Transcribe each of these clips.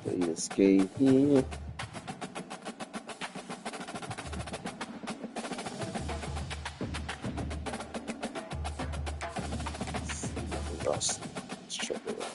Play escape here. Let's check it out.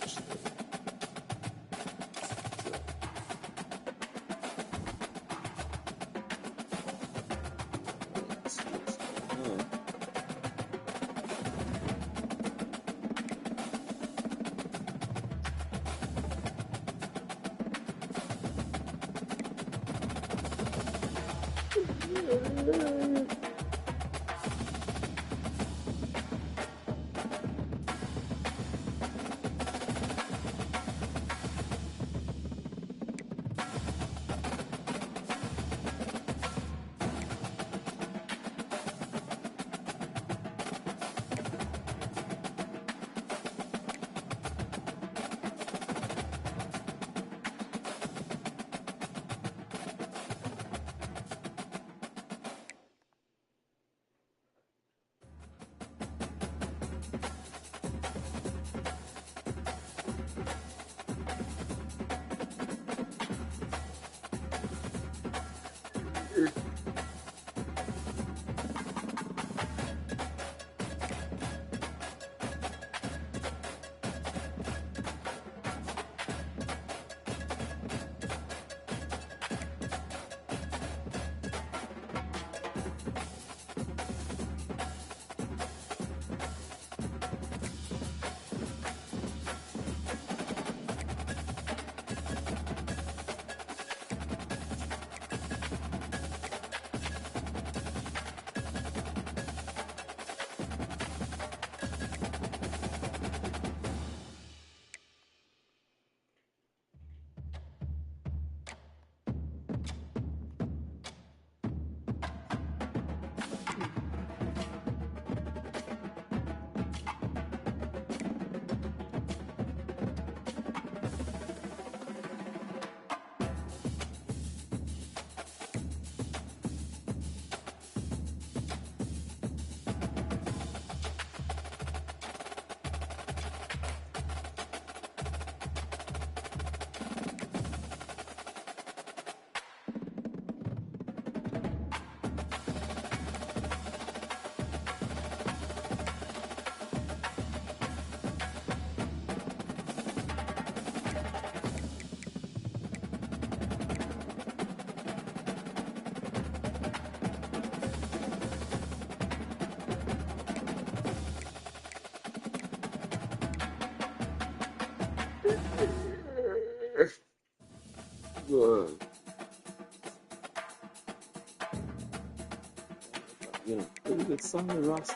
Good. Pretty good solid roster.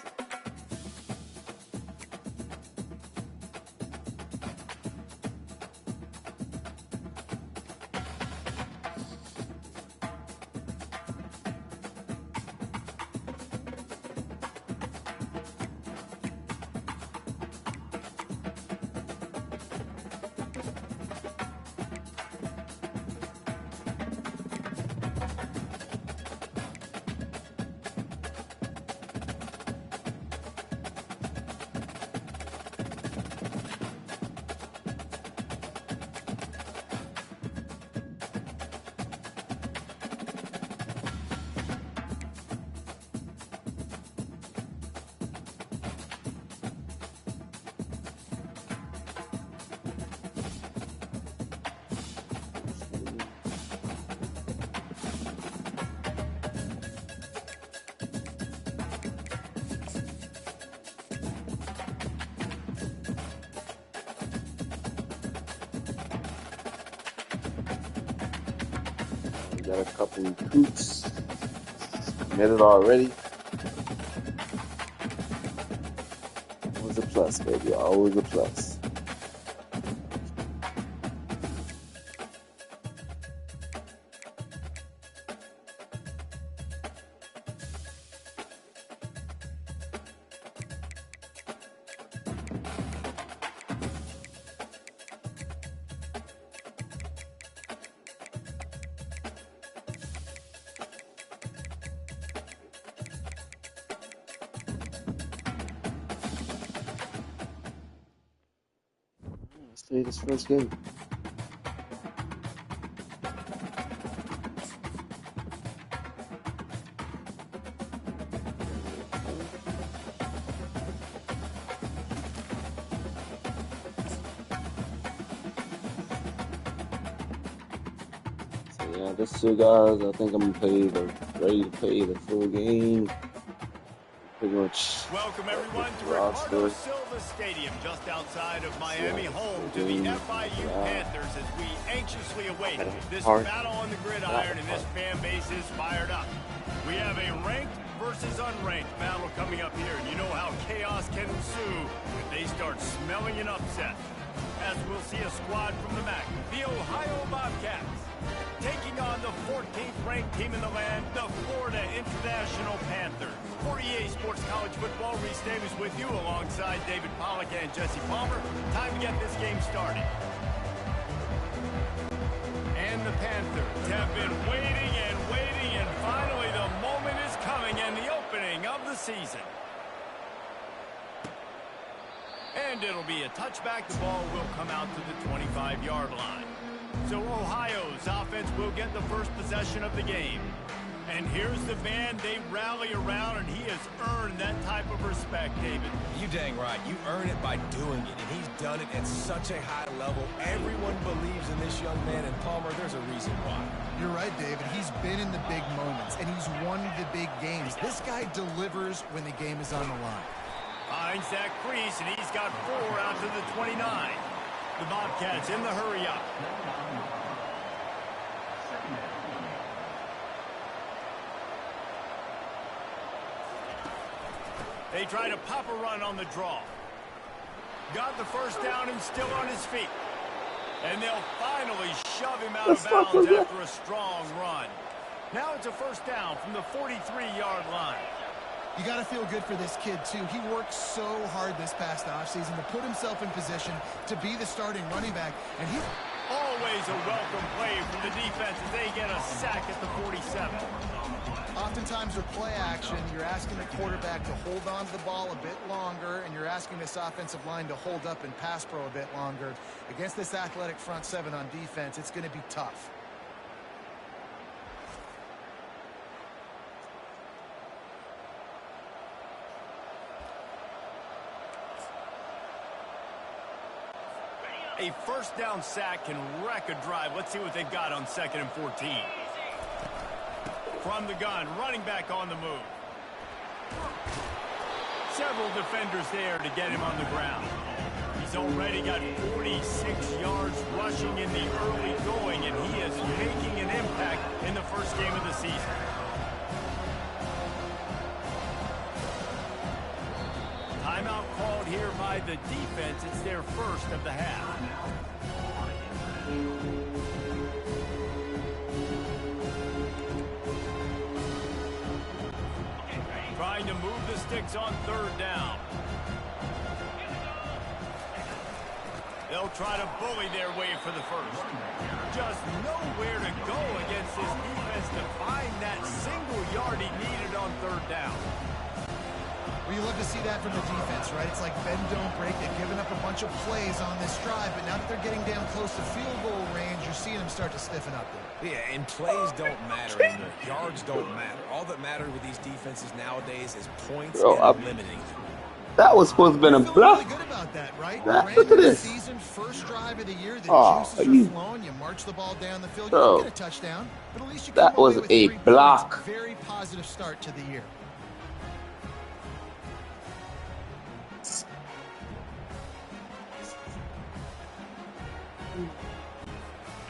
Got a couple recruits committed already. Always a plus, baby. Always a plus. Let's play this first game. Yeah, this two guys, I think I'm ready to play the full game. Pretty much. Welcome everyone to Ricardo Silva Stadium, just outside of Miami, home to the FIU Panthers, as we anxiously await this battle on the gridiron, and this fan base is fired up. We have a ranked versus unranked battle coming up here, and you know how chaos can ensue if they start smelling an upset. As we'll see a squad from the MAC, the Ohio Bobcats, taking on the 14th ranked team in the land, the Florida International Panthers. For EA Sports College Football, Reese Davis with you alongside David Pollack and Jesse Palmer. Time to get this game started. And the Panthers have been waiting and finally the moment is coming and the opening of the season. And it'll be a touchback. The ball will come out to the 25-yard line. So Ohio's offense will get the first possession of the game. And here's the band they rally around, and he has earned that type of respect, David. You dang right. You earn it by doing it, and he's done it at such a high level. Everyone believes in this young man, and Palmer, there's a reason why. You're right, David. He's been in the big moments, and he's won the big games. This guy delivers when the game is on the line. Finds that crease, and he's got 4 out to the 29. The Bobcats in the hurry up. They try to pop a run on the draw. Got the first down and still on his feet. And they'll finally shove him out of bounds after a strong run. Now it's a first down from the 43-yard line. You got to feel good for this kid, too. He worked so hard this past offseason to put himself in position to be the starting running back. And he's always a welcome play from the defense as they get a sack at the 47. Oftentimes with play action, you're asking the quarterback to hold on to the ball a bit longer, and you're asking this offensive line to hold up and pass pro a bit longer. Against this athletic front seven on defense, it's going to be tough. A first down sack can wreck a drive. Let's see what they've got on 2nd and 14. From the gun, running back on the move. Several defenders there to get him on the ground. He's already got 46 yards rushing in the early going, and he is making an impact in the first game of the season. Timeout called here by the defense. It's their first of the half. Trying to move the sticks on 3rd down. They'll try to bully their way for the first. Just nowhere to go against this defense to find that single yard he needed on 3rd down. Well, you love to see that from the defense, right? It's like bend, don't break. They've given up a bunch of plays on this drive, but now that they're getting down close to field goal range, you're seeing them start to stiffen up there. Yeah, and plays don't matter anymore. Yards don't matter. All that matters with these defenses nowadays is points and limiting them. That was supposed to have been a block. Really good about that, right? Look at this. Season, first drive of the year, the juices are flowing. You march the ball down the field, you don't get a touchdown, but at least you that was a block. Very positive start to the year.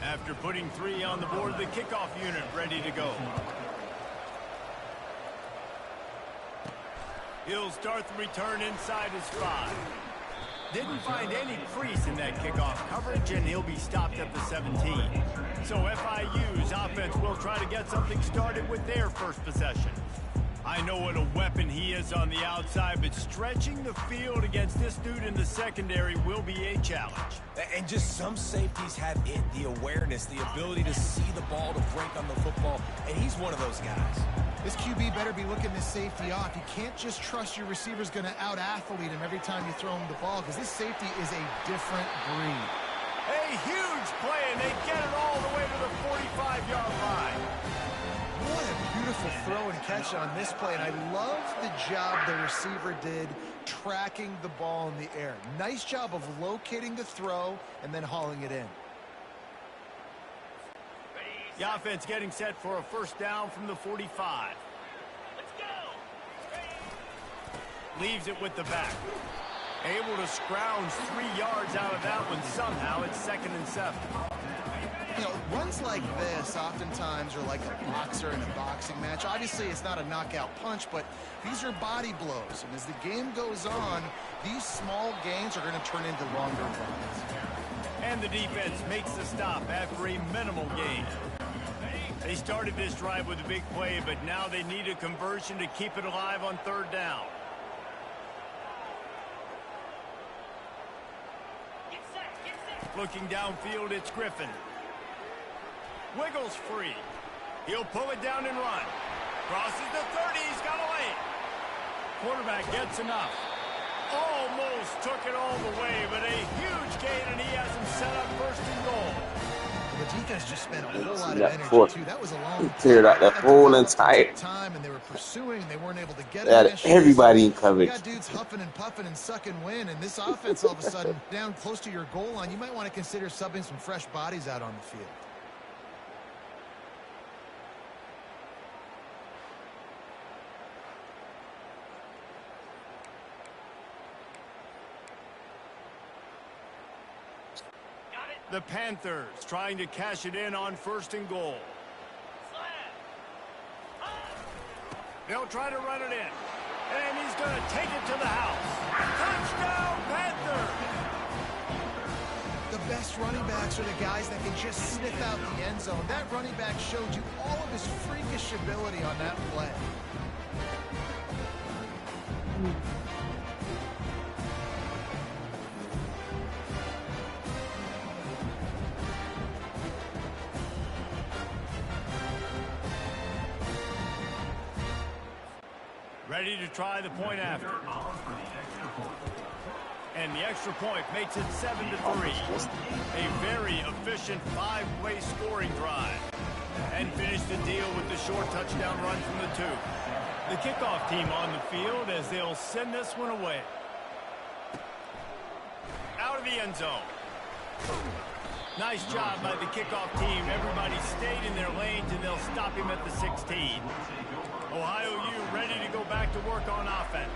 After putting 3 on the board, the kickoff unit ready to go. He'll start the return inside his 5. Didn't find any crease in that kickoff coverage, and he'll be stopped at the 17. So FIU's offense will try to get something started with their first possession. I know what a weapon he is on the outside, but stretching the field against this dude in the secondary will be a challenge. And just some safeties have it, the awareness, the ability to see the ball, to break on the football, and he's one of those guys. This QB better be looking this safety off. You can't just trust your receiver's going to out-athlete him every time you throw him the ball, because this safety is a different breed. A huge play, and they get it all the way to the 45-yard line. What a beautiful throw and catch on this play, and I love the job the receiver did tracking the ball in the air. Nice job of locating the throw and then hauling it in. The offense getting set for a first down from the 45. Let's go. Leaves it with the back. Able to scrounge 3 yards out of that one somehow. It's 2nd and 7. You know, runs like this oftentimes are like a boxer in a boxing match. Obviously, it's not a knockout punch, but these are body blows. And as the game goes on, these small gains are going to turn into longer runs. And the defense makes the stop after a minimal gain. They started this drive with a big play, but now they need a conversion to keep it alive on 3rd down. Looking downfield, it's Griffin. Wiggles free. He'll pull it down and run. Crosses the 30. He's got a lane. Quarterback gets enough. Almost took it all the way, but a huge gain, and he has him set up 1st and goal. The defense just spent a whole lot of That energy, fourth. too. That was a long Cleared out that whole entire time, and they were pursuing. They weren't able to get Had it. everybody in You coverage. got dudes huffing and puffing and sucking wind, and this offense all of a sudden down close to your goal line. You might want to consider subbing some fresh bodies out on the field. The Panthers trying to cash it in on 1st and goal. They'll try to run it in. And he's going to take it to the house. Touchdown, Panthers! The best running backs are the guys that can just sniff out the end zone. That running back showed you all of his freakish ability on that play. Ready to try the point after. And the extra point makes it 7-3. A very efficient 5-play scoring drive. And finish the deal with the short touchdown run from the 2. The kickoff team on the field as they'll send this one away. Out of the end zone. Nice job by the kickoff team. Everybody stayed in their lanes, and they'll stop him at the 16. Ohio U ready to go back to work on offense.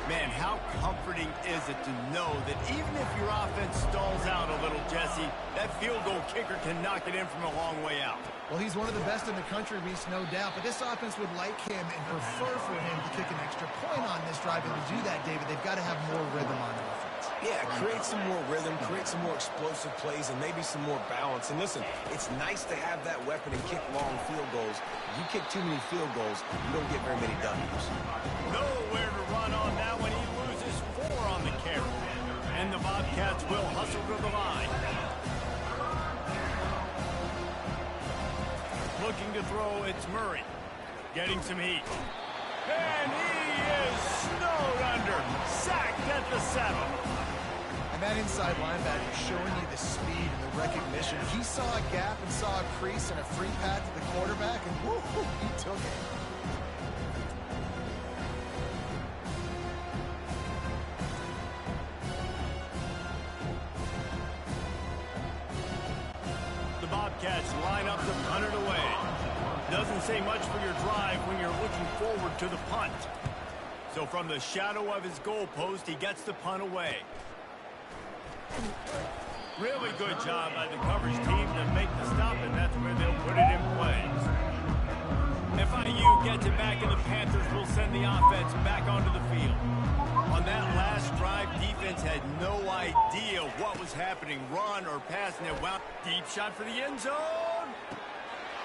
Man, how comforting is it to know that even if your offense stalls out a little, Jesse, that field goal kicker can knock it in from a long way out. Well, he's one of the best in the country, Reese, no doubt. But this offense would like him and prefer for him to kick an extra point on this drive. And to do that, David, they've got to have more rhythm on offense. Yeah, create some more rhythm, create some more explosive plays, and maybe some more balance. And listen, it's nice to have that weapon and kick long field goals. You kick too many field goals, you don't get very many W's. Nowhere to run on that one. He loses 4 on the carry. And the Bobcats will hustle to the line. Looking to throw, it's Murray. Getting some heat. And he is snowed under. Sacked at the 7. And that inside linebacker showing you the speed and the recognition. He saw a gap and saw a crease and a free pad to the quarterback, and woo-hoo, he took it. The Bobcats line up to punt it away. Doesn't say much for your drive when you're looking forward to the punt. So from the shadow of his goalpost, he gets the punt away. Really good job by the coverage team to make the stop, and that's where they'll put it in play. FIU gets it back, and the Panthers will send the offense back onto the field. On that last drive, defense had no idea what was happening, run or pass, and it wound. Deep shot for the end zone.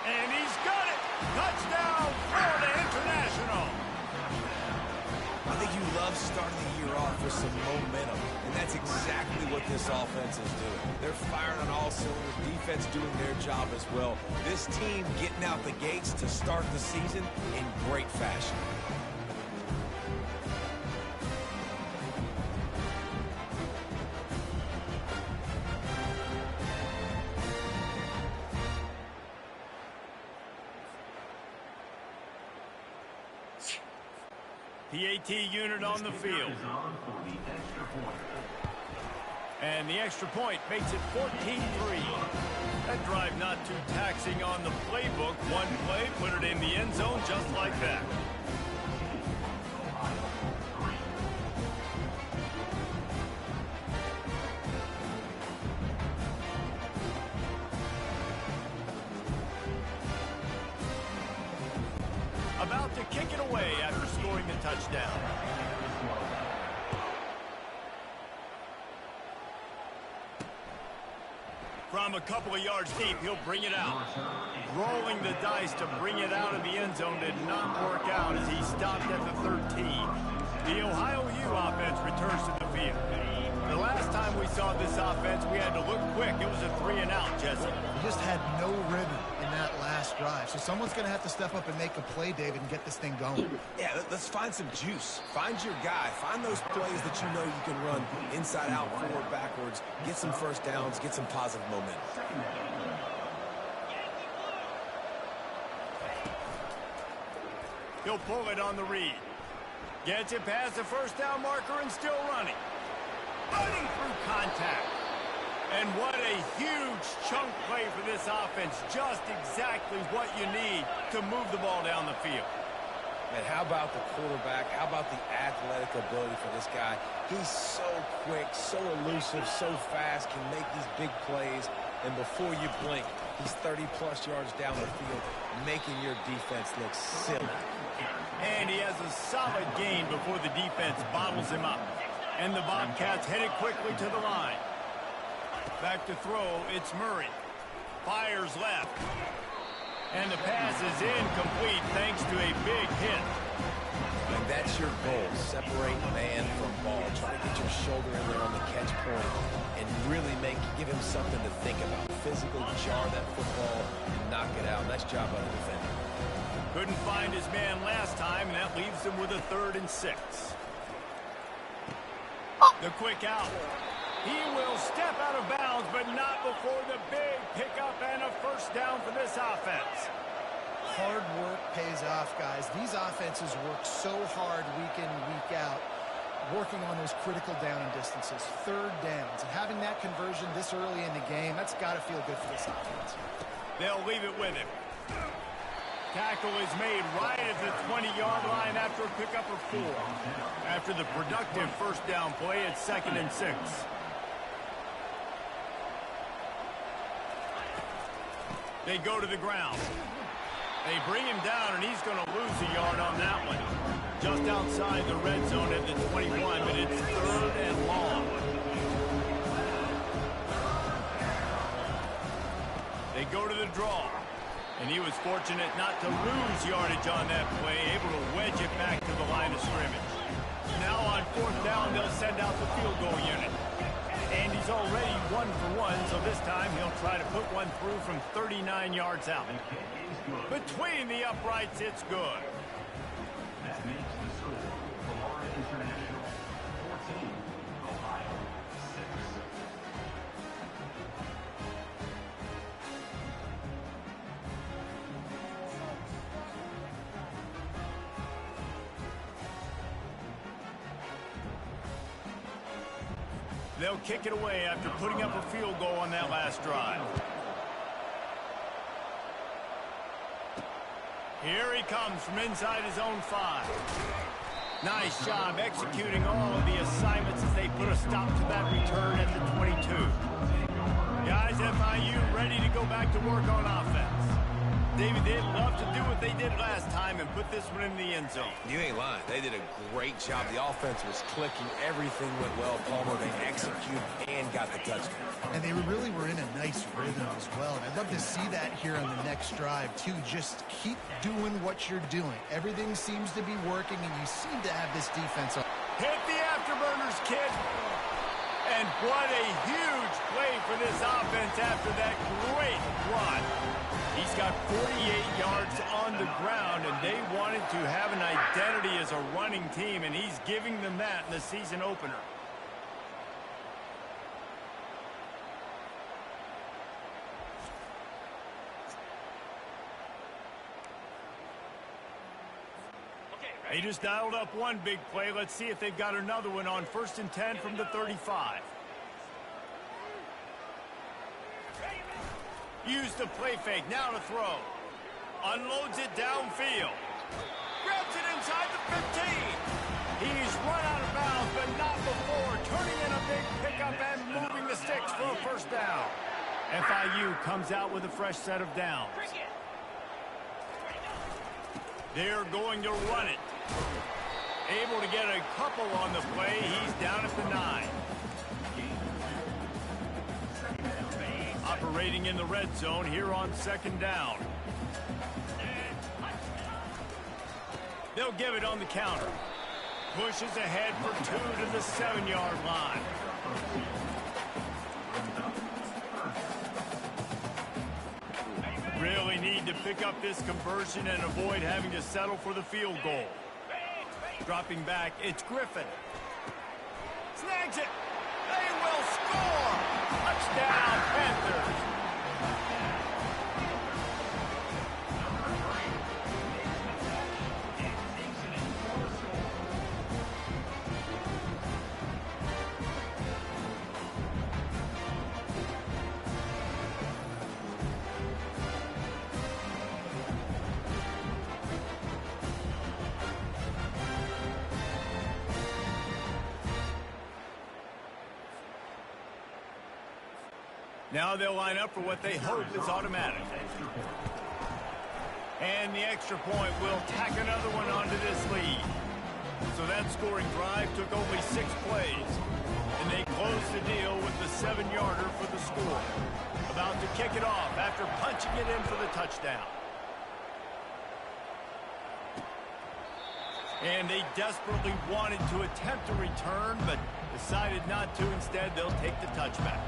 And he's got it. Touchdown, Florida International. I think you love starting the year off with some momentum, and that's exactly what this offense is doing. They're firing on all cylinders, defense doing their job as well. This team getting out the gates to start the season in great fashion. PAT unit on the field. And the extra point makes it 14-3. That drive not too taxing on the playbook. One play, put it in the end zone just like that. About to kick it away after scoring the touchdown. From a couple of yards deep, he'll bring it out. Rolling the dice to bring it out of the end zone did not work out as he stopped at the 13. The Ohio U offense returns to the field. The last time we saw this offense, we had to look quick. It was a 3-and-out, Jesse. We just had no rhythm in that last drive. So someone's going to have to step up and make a play, David, and get this thing going. Yeah, let's find some juice. Find your guy. Find those plays that you know you can run inside out, forward, backwards. Get some first downs. Get some positive momentum. He'll pull it on the read. Gets it past the first down marker and still running. Running through contact. And what a huge chunk play for this offense. Just exactly what you need to move the ball down the field. And how about the quarterback? How about the athletic ability for this guy? He's so quick, so elusive, so fast, can make these big plays. And before you blink, he's 30-plus yards down the field, making your defense look silly. And he has a solid gain before the defense bottles him up. And the Bobcats headed quickly to the line. Back to throw, it's Murray. Fires left. And the pass is incomplete thanks to a big hit. And that's your goal, separate man from ball. Try to get your shoulder in there on the catch point and really give him something to think about. Physically jar that football and knock it out. Nice job by the defender. Couldn't find his man last time, and that leaves him with a 3rd and 6. The quick out. He will step out of bounds, but not before the big pickup and a first down for this offense. Hard work pays off, guys. These offenses work so hard week in, week out, working on those critical down and distances, 3rd downs. And having that conversion this early in the game, that's got to feel good for this offense. They'll leave it with him. Tackle is made right at the 20-yard line after a pickup of 4. After the productive first down play, it's 2nd and 6. They go to the ground. They bring him down, and he's going to lose a yard on that one. Just outside the red zone at the 21, but it's 3rd and long. They go to the draw. And he was fortunate not to lose yardage on that play, able to wedge it back to the line of scrimmage. Now on 4th down, they'll send out the field goal unit. And he's already 1 for 1, so this time he'll try to put one through from 39 yards out. Between the uprights, it's good. That makes the score Florida International 14, Ohio 6. They'll kick it away after putting up a field goal on that last drive. Here he comes from inside his own 5. Nice job executing all of the assignments as they put a stop to that return at the 22. Guys, FIU ready to go back to work on offense. David, they'd love to do what they did last time and put this one in the end zone. You ain't lying. They did a great job. The offense was clicking. Everything went well, Palmer. They executed and got the touchdown. And they really were in a nice rhythm as well. And I'd love to see that here on the next drive, too. Just keep doing what you're doing. Everything seems to be working, and you seem to have this defense on. Hit the afterburners, kid. And what a huge play for this offense after that great run. He's got 48 yards on the ground, and they wanted to have an identity as a running team, and he's giving them that in the season opener. They just dialed up one big play. Let's see if they've got another one on 1st and 10 from the 35. Use the play fake, now to throw. Unloads it downfield. Grabs it inside the 15. He's run out of bounds, but not before turning in a big pickup and moving the sticks for a first down. FIU comes out with a fresh set of downs. They're going to run it. Able to get a couple on the play. He's down at the 9. Operating in the red zone here on second down. They'll give it on the counter. Pushes ahead for 2 to the 7-yard line. Really need to pick up this conversion and avoid having to settle for the field goal. Dropping back, it's Griffin. Snags it. They will score. Touchdown, Panthers. Now they'll line up for what they hope is automatic. And the extra point will tack another one onto this lead. So that scoring drive took only 6 plays. And they closed the deal with the 7-yarder for the score. About to kick it off after punching it in for the touchdown. And they desperately wanted to attempt a return, but decided not to. Instead, they'll take the touchback.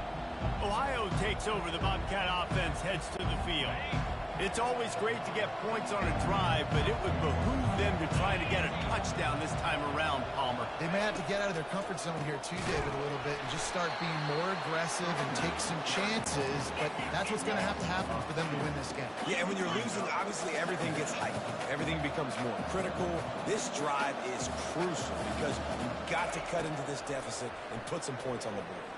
Ohio takes over. The Bobcat offense heads to the field. It's always great to get points on a drive, but it would behoove them to try to get a touchdown this time around, Palmer. They may have to get out of their comfort zone here too, David, a little bit and just start being more aggressive and take some chances, but that's what's going to happen for them to win this game. Yeah, and when you're losing, obviously everything gets heightened. Everything becomes more critical. This drive is crucial because you've got to cut into this deficit and put some points on the board.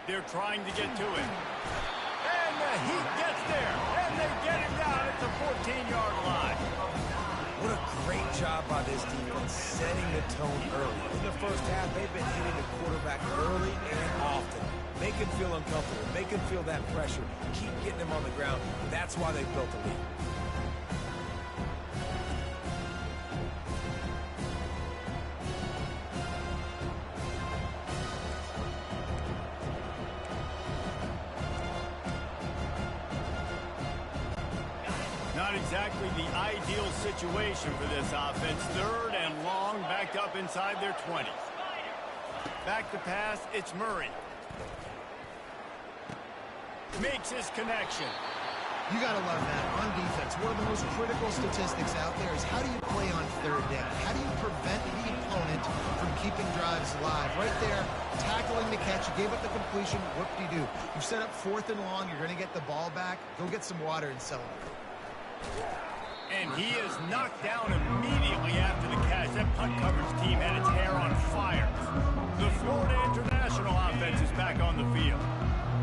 They're trying to get to it. And the Heat gets there. And they get him down at the 14-yard line. What a great job by this defense setting the tone early. In the first half, they've been hitting the quarterback early and often. Make him feel uncomfortable. Make him feel that pressure. Keep getting him on the ground. That's why they built the lead. Not exactly the ideal situation for this offense. 3rd and long, backed up inside their 20. Back to pass, it's Murray. Makes his connection. You got to love that on defense. One of the most critical statistics out there is how do you play on 3rd down? How do you prevent the opponent from keeping drives alive? Right there, tackling the catch. You gave up the completion. Whoop-de-doo. You set up 4th and long. You're going to get the ball back. Go get some water and celebrate. And he is knocked down immediately after the catch. That punt coverage team had its hair on fire. The Florida International offense is back on the field.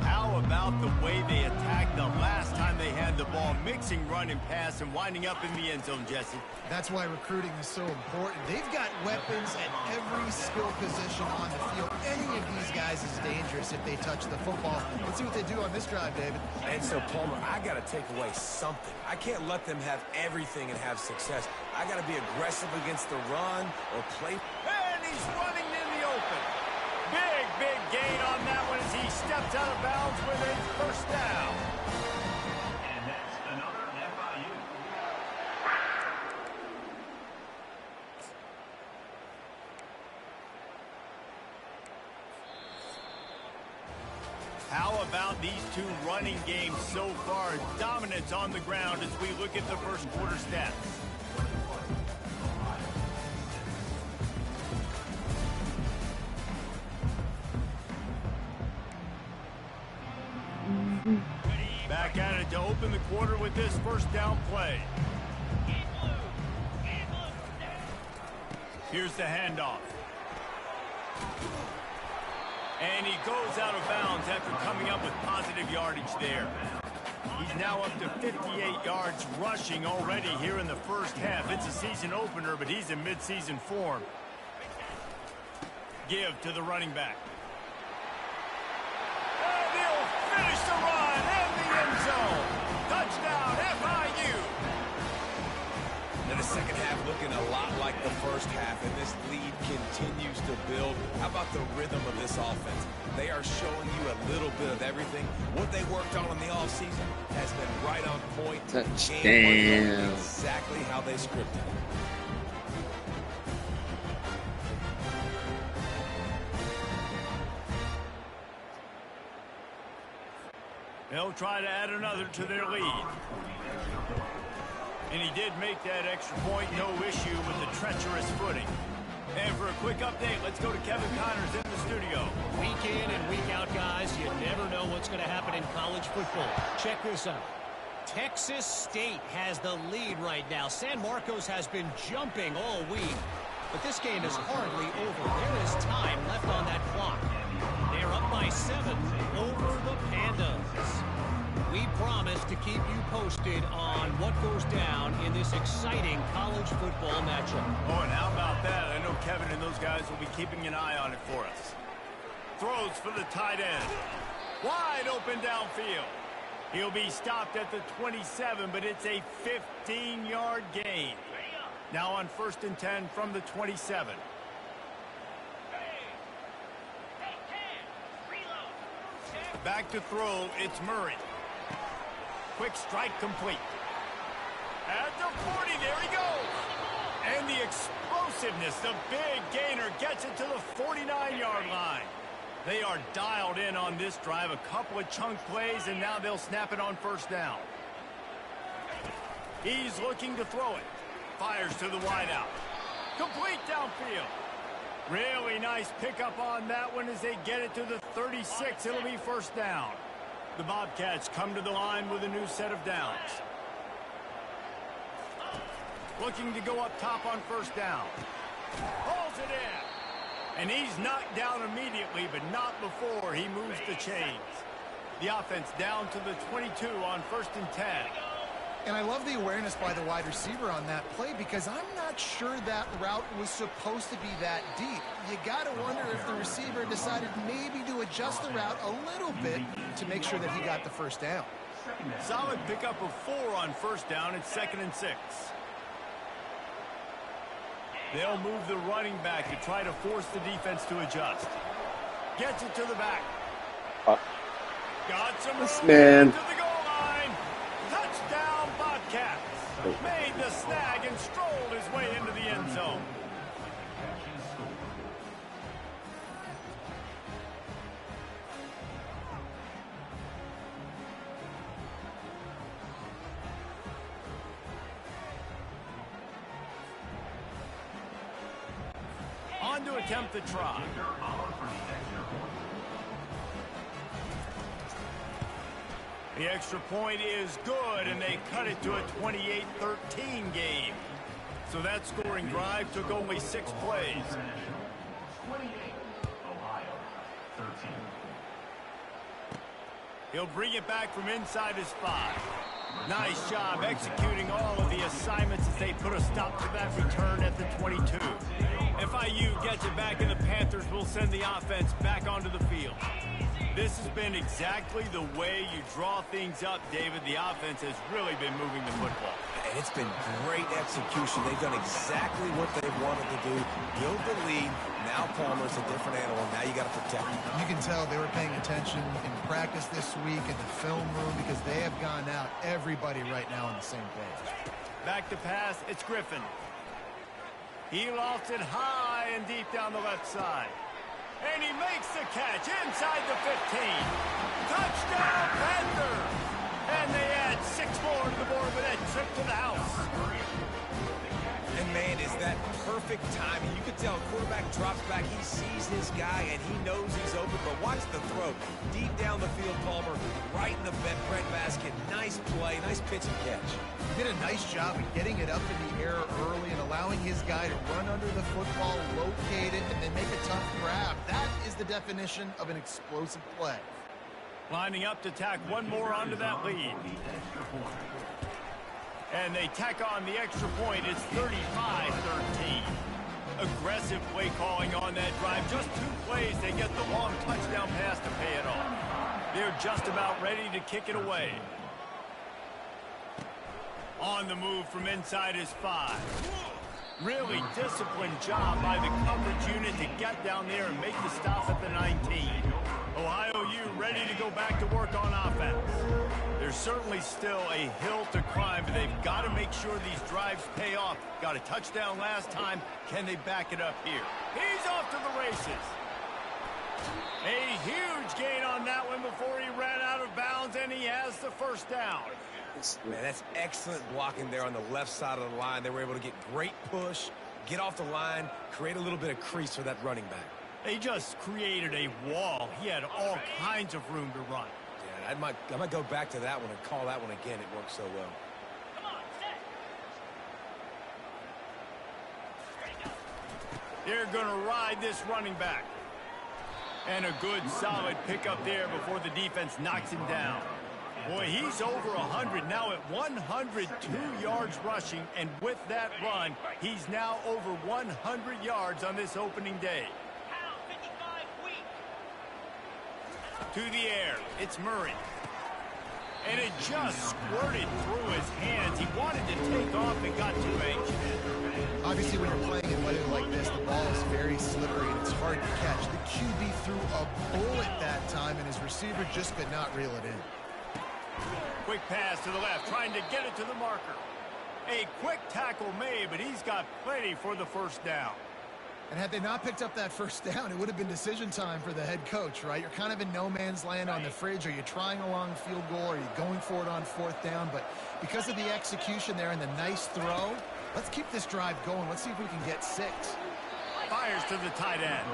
How about the way they attacked the last time they had the ball, mixing run and pass and winding up in the end zone, Jesse? That's why recruiting is so important. They've got weapons at every skill position on the field. Any of these guys is dangerous if they touch the football. Let's see what they do on this drive, David. And so, Palmer, I got to take away something. I can't let them have everything and have success. I got to be aggressive against the run or play. And he's running in the open. Big gain on that one as he steps out of bounds with his first down. And that's another FIU. How about these two running games so far? Dominance on the ground as we look at the first quarter stats. Back at it to open the quarter with this first down play. Here's the handoff. And he goes out of bounds after coming up with positive yardage there. He's now up to 58 yards rushing already here in the first half. It's a season opener, but he's in mid-season form. Give to the running back. And he'll finish the run in the end zone. Touchdown, FIU. Now the second half looking a lot like the first half, and this lead continues to build. How about the rhythm of this offense? They are showing you a little bit of everything. What they worked on in the offseason has been right on point. Touchdown. Exactly how they scripted it. They'll try to add another to their lead. And he did make that extra point, no issue with the treacherous footing. And for a quick update, let's go to Kevin Connors in the studio. Week in and week out, guys, you never know what's going to happen in college football. Check this out. Texas State has the lead right now. San Marcos has been jumping all week. But this game is hardly over. There is time left on that clock. They're up by 7 over the Pandas. We promise to keep you posted on what goes down in this exciting college football matchup. Oh, and how about that? I know Kevin and those guys will be keeping an eye on it for us. Throws for the tight end. Wide open downfield. He'll be stopped at the 27, but it's a 15-yard gain. Now on 1st and 10 from the 27. Back to throw, it's Murray. Quick strike complete. At the 40, there he goes. And the explosiveness, the big gainer gets it to the 49-yard line. They are dialed in on this drive. A couple of chunk plays, and now they'll snap it on 1st down. He's looking to throw it. Fires to the wideout. Complete downfield. Really nice pickup on that one as they get it to the 36. It'll be 1st down. The Bobcats come to the line with a new set of downs. Looking to go up top on 1st down. Pulls it in. And he's knocked down immediately, but not before he moves the chains. The offense down to the 22 on 1st and 10. And I love the awareness by the wide receiver on that play because I'm not sure that route was supposed to be that deep. You got to wonder if the receiver decided maybe to adjust the route a little bit to make sure that he got the 1st down. Solid pickup of 4 on 1st down. It's 2nd and 6. They'll move the running back to try to force the defense to adjust. Gets it to the back. Got some room man. to the goal line. Touchdown, Bobcats. Made the snag and strolled his way into the end zone. On to attempt the try. The extra point is good, and they cut it to a 28-13 game. So that scoring drive took only 6 plays. 28, Ohio, 13. He'll bring it back from inside his 5. Nice job executing all of the assignments as they put a stop to that return at the 22. FIU gets it back, and the Panthers will send the offense back onto the field. This has been exactly the way you draw things up, David. The offense has really been moving the football. And it's been great execution. They've done exactly what they wanted to do. Build the lead. Now Palmer's a different animal. Now you got to protect him. You can tell they were paying attention in practice this week in the film room because they have gone out everybody right now on the same page. Back to pass, it's Griffin. He lofts it high and deep down the left side. And he makes the catch inside the 15. Touchdown, Panthers! And they add 6 more to the board with that trip to the house. And, man, is that perfect timing. You can tell quarterback drops back. He sees his guy, and he knows he's open. But watch the throw. Deep down the field, Palmer, right in the bread basket. Nice play, nice pitch and catch. He did a nice job of getting it up in the air early and allowing his guy to run under the football, locate it, and then make a tough grab. That is the definition of an explosive play. Lining up to tack one more onto that lead. And they tack on the extra point. It's 35-13. Aggressive play calling on that drive. Just 2 plays, they get the long touchdown pass to pay it off. They're just about ready to kick it away. On the move from inside his 5. Really disciplined job by the coverage unit to get down there and make the stop at the 19. Ohio U ready to go back to work on offense. There's certainly still a hill to climb, but they've got to make sure these drives pay off. Got a touchdown last time. Can they back it up here? He's off to the races. A huge gain on that one before he ran out of bounds, and he has the first down. Man, that's excellent blocking there on the left side of the line. They were able to get great push, get off the line, create a little bit of crease for that running back. They just created a wall. He had all kinds of room to run. Yeah, I might go back to that one and call that one again. It worked so well. Come on, set. They're going to ride this running back. And a good, solid pickup there before the defense knocks him down. Boy, he's over 100 now at 102 yards rushing, and with that run, he's now over 100 yards on this opening day. To the air, it's Murray. And it just squirted through his hands. He wanted to take off and got too anxious. Obviously, when you're playing in weather like this, the ball is very slippery and it's hard to catch. The QB threw a bullet that time, and his receiver just could not reel it in. Quick pass to the left, trying to get it to the marker. A quick tackle made, but he's got plenty for the first down. And had they not picked up that first down, it would have been decision time for the head coach, right? You're kind of in no man's land on the fridge. Are you trying a long field goal? Are you going for it on 4th down? But because of the execution there and the nice throw, let's keep this drive going. Let's see if we can get 6. Fires to the tight end.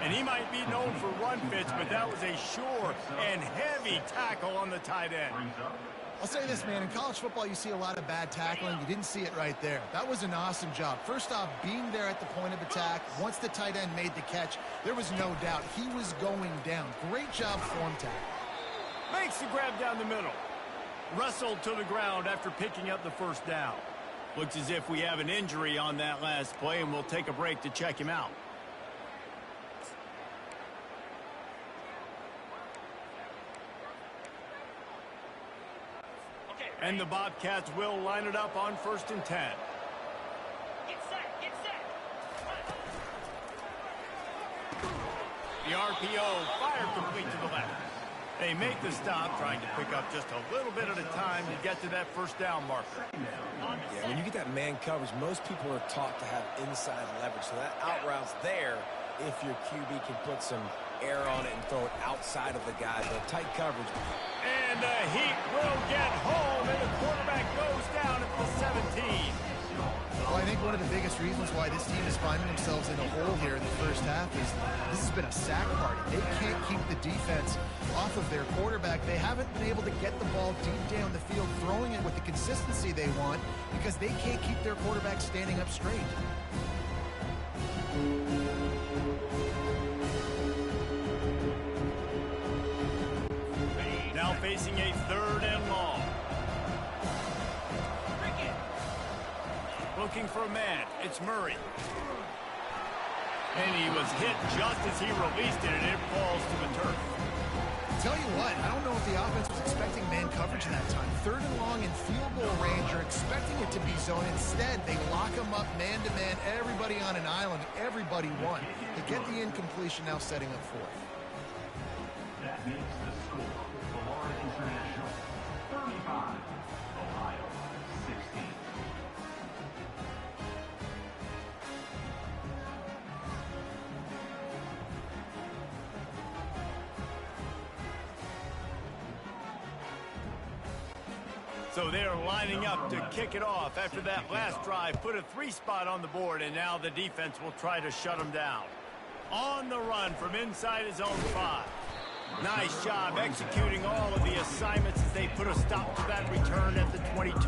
And he might be known for run fits, but that was a sure and heavy tackle on the tight end. I'll say this, man. In college football, you see a lot of bad tackling. You didn't see it right there. That was an awesome job. First off, being there at the point of attack. Once the tight end made the catch, there was no doubt he was going down. Great job form tackle. Makes the grab down the middle. Wrestled to the ground after picking up the first down. Looks as if we have an injury on that last play, and we'll take a break to check him out. And the Bobcats will line it up on 1st and 10. Get set, get set. The RPO, fire complete to the left. They make the stop, trying to pick up just a little bit at a time to get to that first down marker. Yeah, when you get that man coverage, most people are taught to have inside leverage. So that out route's there if your QB can put some air on it and throw it outside of the guy. But tight coverage. And the Heat will get home, and the quarterback goes down at the 17. Well, I think one of the biggest reasons why this team is finding themselves in a hole here in the first half is this has been a sack party. They can't keep the defense off of their quarterback. They haven't been able to get the ball deep down the field, throwing it with the consistency they want because they can't keep their quarterback standing up straight. Now facing a 3rd and long. Looking for a man. It's Murray. And he was hit just as he released it, and it falls to the turf. Tell you what, I don't know if the offense was expecting man coverage that time. 3rd and long in field goal range. You're expecting it to be zone. Instead, they lock them up man-to-man. Everybody on an island. Everybody won. They get the incompletion, now setting up 4th. That makes the score. Florida International 35, Ohio 16. So they're lining up to kick it off after that last drive. Put a 3 spot on the board, and now the defense will try to shut them down. On the run from inside his own 5. Nice job executing all of the assignments as they put a stop to that return at the 22.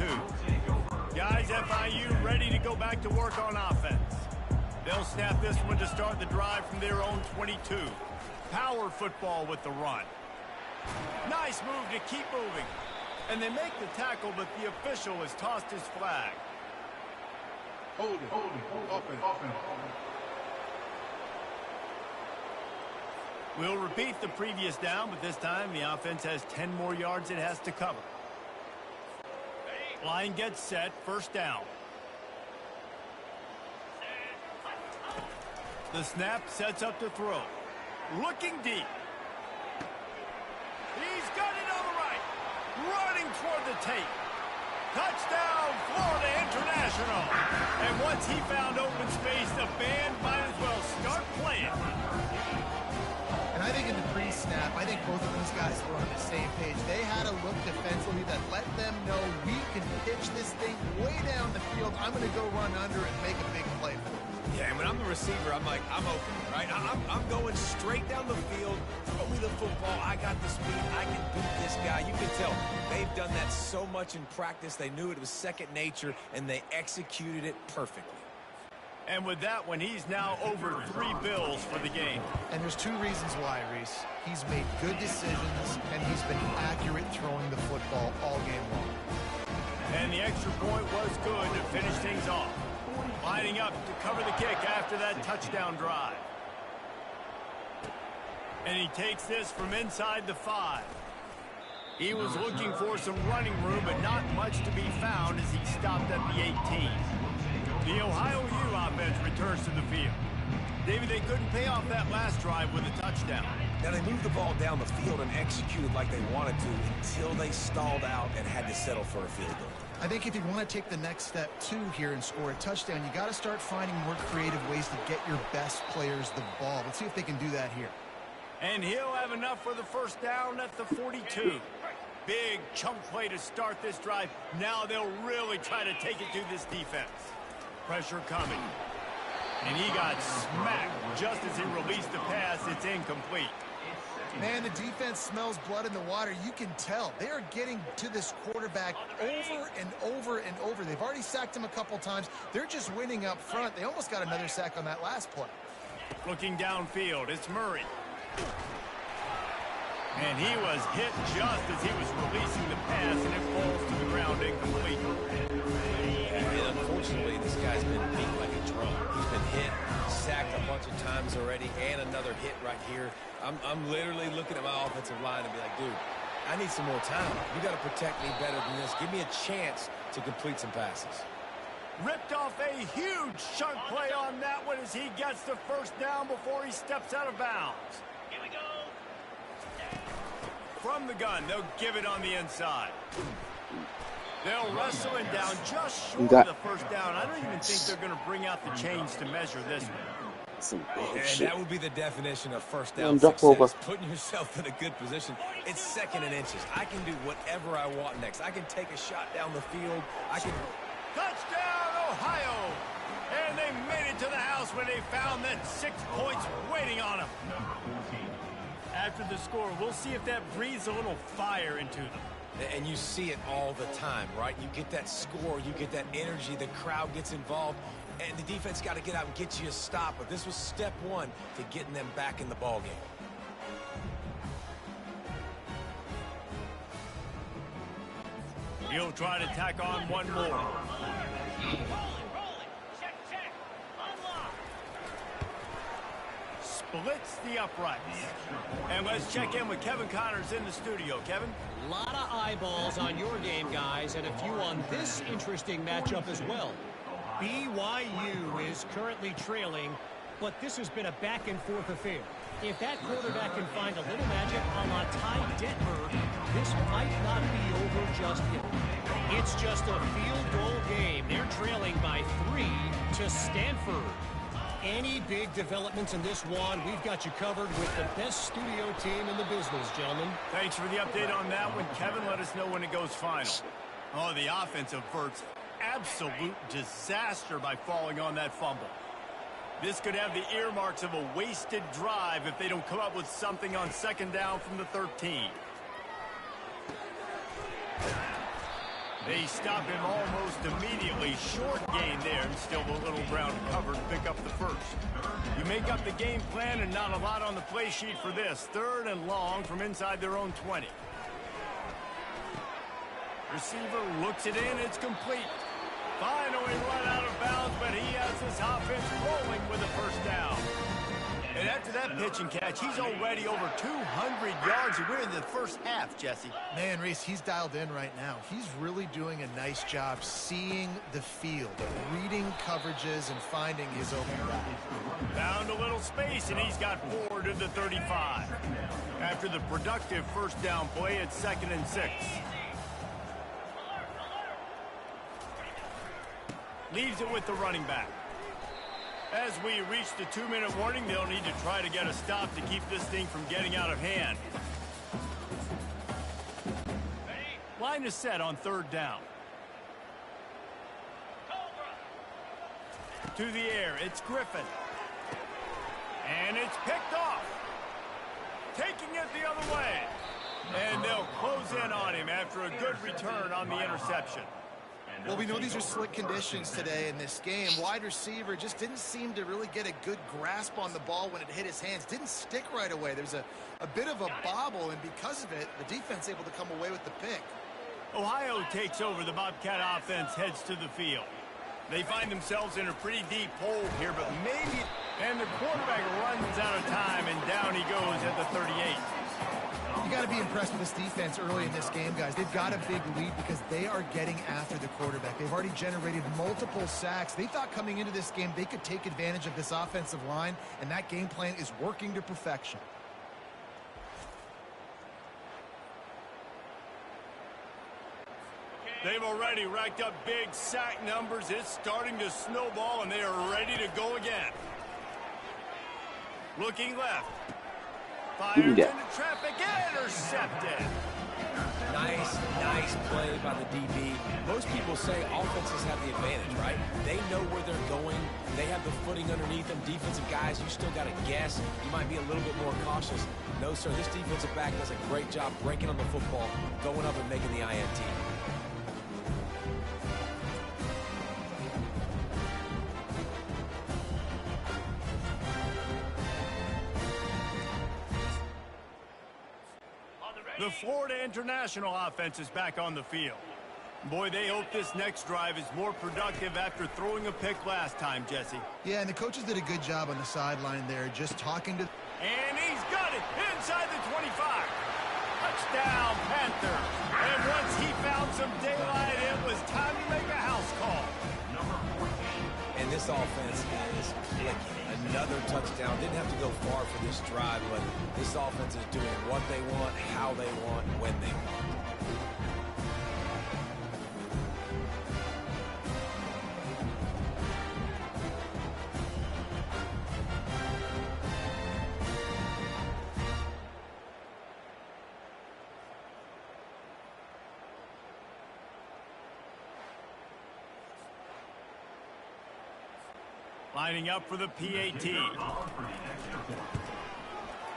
Guys, FIU ready to go back to work on offense. They'll snap this one to start the drive from their own 22. Power football with the run. Nice move to keep moving. And they make the tackle, but the official has tossed his flag. Hold it. Open. We'll repeat the previous down, but this time the offense has 10 more yards it has to cover. Line gets set, first down. The snap sets up to throw. Looking deep. He's got it on the right. Running toward the tape. Touchdown, Florida International. And once he found open space, the band might as well start playing. And I think in the pre-snap, I think both of these guys were on the same page. They had a look defensively that let them know we can pitch this thing way down the field. I'm going to go run under and make a big play for it. Yeah, and when I'm the receiver, I'm like, I'm open, right? I'm going straight down the field. Throw me the football. I got the speed. I can beat this guy. You can tell they've done that so much in practice. They knew it was second nature, and they executed it perfectly. And with that one, he's now over 3 bills for the game. And there's 2 reasons why, Reese. He's made good decisions, and he's been accurate throwing the football all game long. And the extra point was good to finish things off. Lining up to cover the kick after that touchdown drive. And he takes this from inside the 5. He was looking for some running room, but not much to be found as he stopped at the 18. The Ohio U offense returns to the field. David, they couldn't pay off that last drive with a touchdown. Now, they moved the ball down the field and executed like they wanted to until they stalled out and had to settle for a field goal. I think if you want to take the next step, too, here and score a touchdown, you got to start finding more creative ways to get your best players the ball. Let's see if they can do that here. And he'll have enough for the first down at the 42. Big chunk play to start this drive. Now they'll really try to take it to this defense. Pressure coming. And he got smacked just as he released the pass. It's incomplete. Man, the defense smells blood in the water. You can tell. They are getting to this quarterback over and over and over. They've already sacked him a couple times. They're just winning up front. They almost got another sack on that last play. Looking downfield, it's Murray. And he was hit just as he was releasing the pass, and it falls to the ground incomplete. And unfortunately, this guy's been beat like a drum. He's been hit, sacked a bunch of times already, and another hit right here. I'm literally looking at my offensive line and be like, dude, I need some more time. You got to protect me better than this. Give me a chance to complete some passes. Ripped off a huge chunk play on that one as he gets the first down before he steps out of bounds. Here we go. From the gun, they'll give it on the inside. They'll wrestle him down just short of the first down. I don't even think they're going to bring out the chains to measure this one. And that would be the definition of first down drop success. over. Putting yourself in a good position. It's second and inches. I can do whatever I want next. I can take a shot down the field. I can... Touchdown, Ohio! And they made it to the house when they found that 6 points waiting on them. After the score, we'll see if that breathes a little fire into them. And you see it all the time, right? You get that score, you get that energy, the crowd gets involved, and the defense got to get out and get you a stop. But this was step one to getting them back in the ball game. He'll try to tack on one more. Rolling. Check. Unlock. Splits the uprights. And let's check in with Kevin Connors in the studio. Kevin? A lot of eyeballs on your game, guys, and a few on this interesting matchup as well. BYU is currently trailing, but this has been a back-and-forth affair. If that quarterback can find a little magic a la Ty Detmer, this might not be over just yet. It's just a field goal game. They're trailing by 3 to Stanford. Any big developments in this one, we've got you covered with the best studio team in the business, gentlemen. Thanks for the update on that one, Kevin. Let us know when it goes final. Oh, the offense averts absolute disaster by falling on that fumble. This could have the earmarks of a wasted drive if they don't come up with something on second down from the 13. They stop him almost immediately. Short gain there, and still a little ground covered to pick up the first. You make up the game plan and not a lot on the play sheet for this. 3rd and long from inside their own 20. Receiver looks it in. It's complete. Finally run out of bounds, but he has this offense rolling with a first down. And after that pitch and catch, he's already over 200 yards. We're in the first half, Jesse. Man, Reese, he's dialed in right now. He's really doing a nice job seeing the field, reading coverages, and finding his open guy. Found a little space, and he's got 4 to the 35. After the productive first down play, it's 2nd and 6. Leaves it with the running back. As we reach the 2-minute warning, they'll need to try to get a stop to keep this thing from getting out of hand. Line is set on 3rd down. To the air, it's Griffin. And it's picked off. Taking it the other way. And they'll close in on him after a good return on the interception. Well, we know these are slick conditions today in this game. Wide receiver just didn't seem to really get a good grasp on the ball when it hit his hands. Didn't stick right away. There's a bit of a bobble, and because of it, the defense able to come away with the pick. Ohio takes over. The Bobcat offense heads to the field. They find themselves in a pretty deep hole here, but maybe... And the quarterback runs out of time, and down he goes at the 38. You got to be impressed with this defense early in this game, guys. They've got a big lead because they are getting after the quarterback. They've already generated multiple sacks. They thought coming into this game they could take advantage of this offensive line, and that game plan is working to perfection. They've already racked up big sack numbers. It's starting to snowball, and they are ready to go again. Looking left. Fires into traffic, intercepted. Nice play by the DB. Most people say offenses have the advantage, right? They know where they're going. They have the footing underneath them. Defensive guys, you still got to guess. You might be a little bit more cautious. No, sir, this defensive back does a great job breaking on the football, going up and making the INT. The Florida International offense is back on the field. Boy, they hope this next drive is more productive after throwing a pick last time, Jesse. Yeah, and the coaches did a good job on the sideline there, just talking to... And he's got it inside the 25. Touchdown, Panthers. And once he found some daylight, it was time to make a house call. And this offense is clicking. Another touchdown. Didn't have to go far for this drive, but this offense is doing what they want, how they want, when they want. Lining up for the PAT.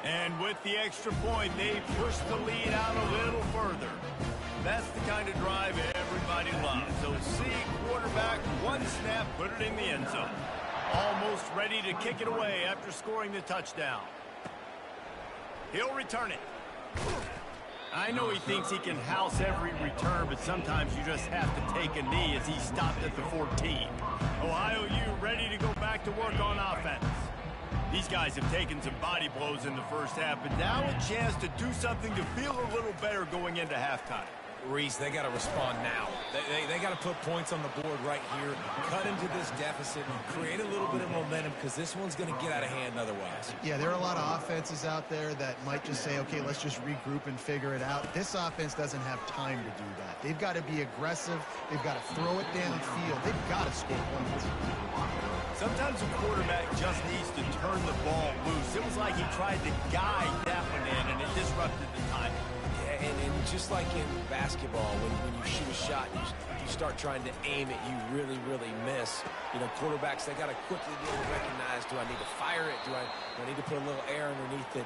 And with the extra point, they push the lead out a little further. That's the kind of drive everybody loves. So see quarterback, one snap, put it in the end zone. Almost ready to kick it away after scoring the touchdown. He'll return it. I know he thinks he can house every return, but sometimes you just have to take a knee as he stopped at the 14. Ohio U ready to go back to work on offense. These guys have taken some body blows in the first half, but now a chance to do something to feel a little better going into halftime. Reese, they got to respond now. They got to put points on the board right here, cut into this deficit, and create a little bit of momentum because this one's going to get out of hand otherwise. Yeah, there are a lot of offenses out there that might just say, okay, let's just regroup and figure it out. This offense doesn't have time to do that. They've got to be aggressive. They've got to throw it downfield. They've got to score points. Sometimes a quarterback just needs to turn the ball loose. It was like he tried to guide that one in, and it disrupted the timing. And just like in basketball, when you shoot a shot, you start trying to aim it, you really miss. You know, quarterbacks, they got to quickly be able to recognize, do I need to fire it? Do I need to put a little air underneath it?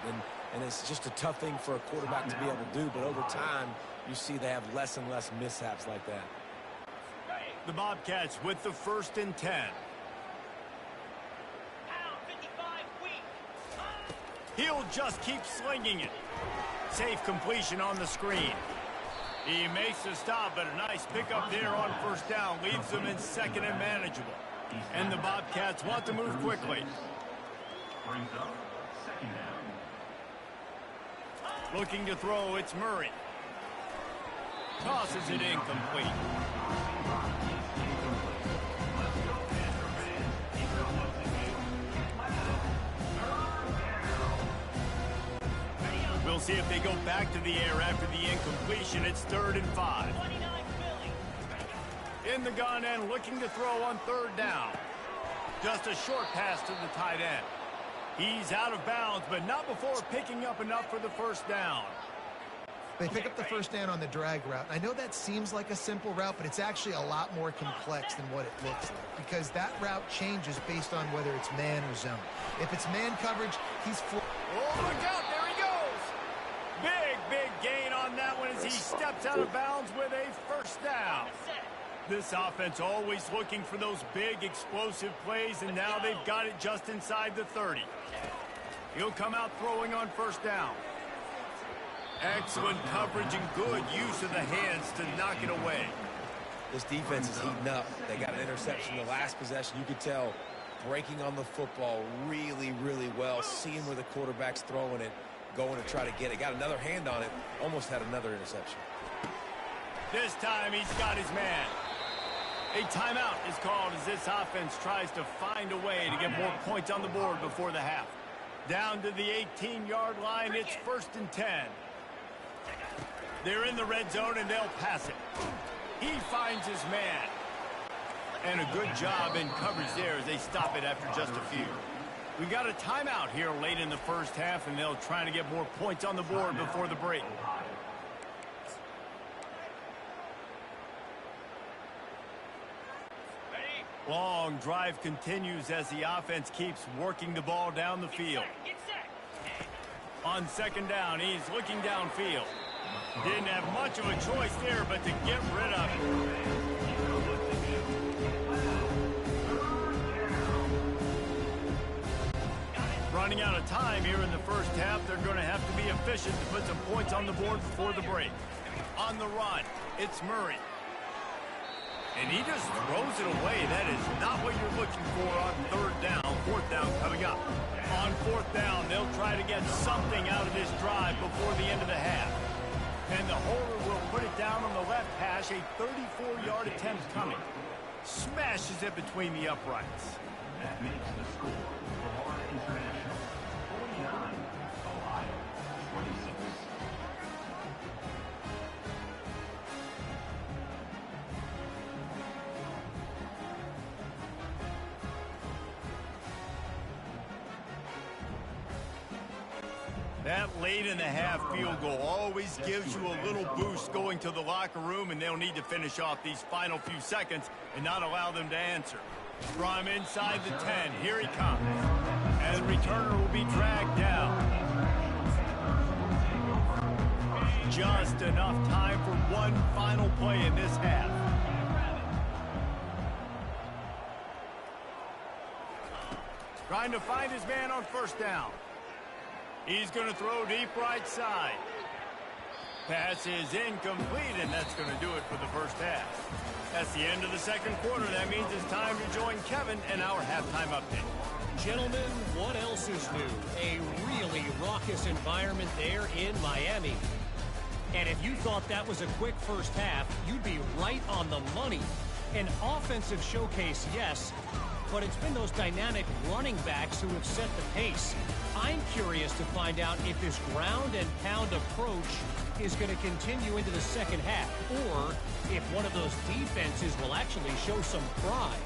And it's just a tough thing for a quarterback to be able to do. But over time, you see they have less and less mishaps like that. The Bobcats with the 1st and 10. He'll just keep slinging it. Safe completion on the screen. He makes the stop, but a nice pickup there on 1st down. Leaves them in 2nd and manageable. And the Bobcats want to move quickly. Brings up 2nd down. Looking to throw, it's Murray. Tosses it incomplete. We'll see if they go back to the air after the incompletion. It's 3rd and 5. In the gun and looking to throw on 3rd down. Just a short pass to the tight end. He's out of bounds, but not before picking up enough for the 1st down. They pick up the 1st down on the drag route. I know that seems like a simple route, but it's actually a lot more complex than what it looks like, because that route changes based on whether it's man or zone. If it's man coverage, he's... Oh, look out! There he goes! Big gain on that one as he steps out of bounds with a 1st down. This offense always looking for those big, explosive plays, and now they've got it just inside the 30. He'll come out throwing on 1st down. Excellent coverage and good use of the hands to knock it away. This defense is heating up. They got an interception the last possession. You could tell breaking on the football really well, seeing where the quarterback's throwing it, going to try to get it. Got another hand on it, almost had another interception. This time he's got his man. A timeout is called as this offense tries to find a way to get more points on the board before the half. Down to the 18-yard line, it's 1st and 10. They're in the red zone and they'll pass it. He finds his man. And a good job in coverage there as they stop it after just a few. We've got a timeout here late in the 1st half, and they'll try to get more points on the board before the break. Long drive continues as the offense keeps working the ball down the field. On 2nd down, he's looking downfield. Didn't have much of a choice there, but to get rid of it. Running out of time here in the 1st half, they're going to have to be efficient to put some points on the board before the break. On the run, it's Murray. And he just throws it away. That is not what you're looking for on 3rd down. 4th down coming up. On 4th down, they'll try to get something out of this drive before the end of the half. And the holder will put it down on the left hash. A 34-yard attempt coming. Smashes it between the uprights. That makes the score. Florida International 49, Ohio 26. That late in the half field goal always gives you a little boost going to the locker room, and they'll need to finish off these final few seconds and not allow them to answer. From inside the 10, here he comes. And the returner will be dragged down. Just enough time for one final play in this half. Trying to find his man on 1st down. He's going to throw deep right side. Pass is incomplete, and that's going to do it for the 1st half. That's the end of the 2nd quarter. That means it's time to join Kevin in our halftime update. Gentlemen, what else is new? A really raucous environment there in Miami. And if you thought that was a quick 1st half, you'd be right on the money. An offensive showcase, yes, but it's been those dynamic running backs who have set the pace. I'm curious to find out if this ground and pound approach is going to continue into the 2nd half, or if one of those defenses will actually show some pride.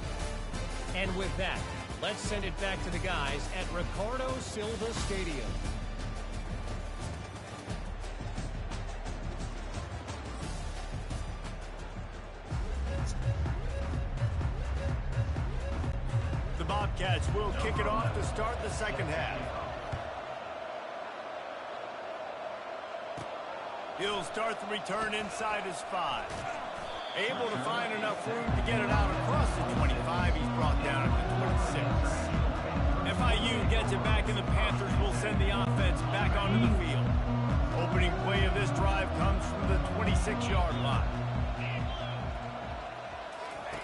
And with that, let's send it back to the guys at Ricardo Silva Stadium. The Bobcats will kick it off to start the 2nd half. He'll start the return inside his 5. Able to find enough room to get it out across the 25. He's brought down at the 26. FIU gets it back, and the Panthers will send the offense back onto the field. Opening play of this drive comes from the 26-yard line.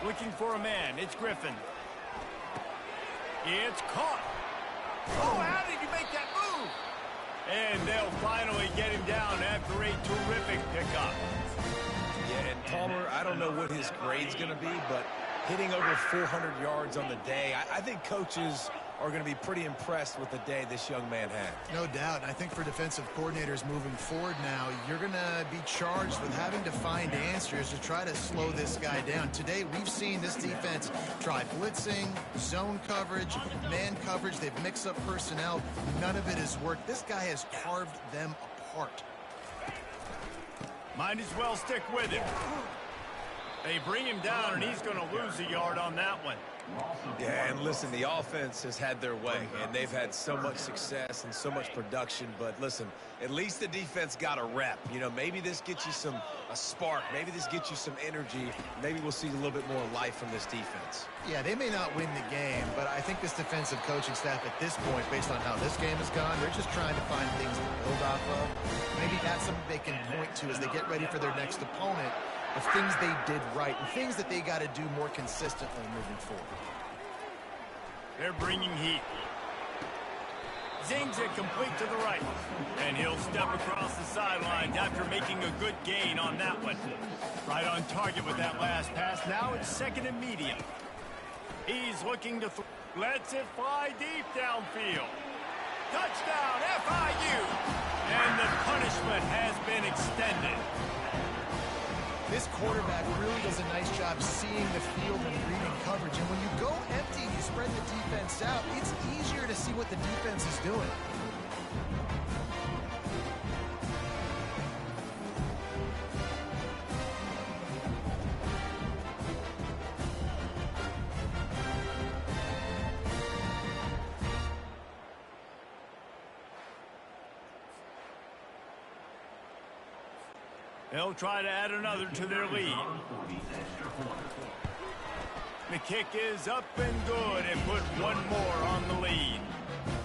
Looking for a man. It's Griffin. It's caught. Oh, how did you make that move? And they'll finally get him down after a terrific pickup. Yeah, and Palmer, I don't know what his grade's going to be, but hitting over 400 yards on the day, I think coaches are going to be pretty impressed with the day this young man had. No doubt. I think for defensive coordinators moving forward now, you're going to be charged with having to find answers to try to slow this guy down. Today, we've seen this defense try blitzing, zone coverage, man coverage. They've mixed up personnel. None of it has worked. This guy has carved them apart. Might as well stick with him. They bring him down, and he's going to lose a yard on that one. Yeah, and listen, the offense has had their way, and they've had so much success and so much production. But listen, at least the defense got a rep. You know, maybe this gets you a spark. Maybe this gets you some energy. Maybe we'll see a little bit more life from this defense. Yeah, they may not win the game, but I think this defensive coaching staff at this point, based on how this game has gone, they're just trying to find things to build off of. Maybe that's something they can point to as they get ready for their next opponent, of things they did right and things that they got to do more consistently moving forward. They're bringing heat. Zings it complete to the right. And he'll step across the sidelines after making a good gain on that one. Right on target with that last pass. Now it's second and medium. He's looking to lets it fly deep downfield. Touchdown, FIU! And the punishment has been extended. This quarterback really does a nice job seeing the field and reading coverage. And when you go empty and you spread the defense out, it's easier to see what the defense is doing. They'll try to add another to their lead. The kick is up and good and put one more on the lead.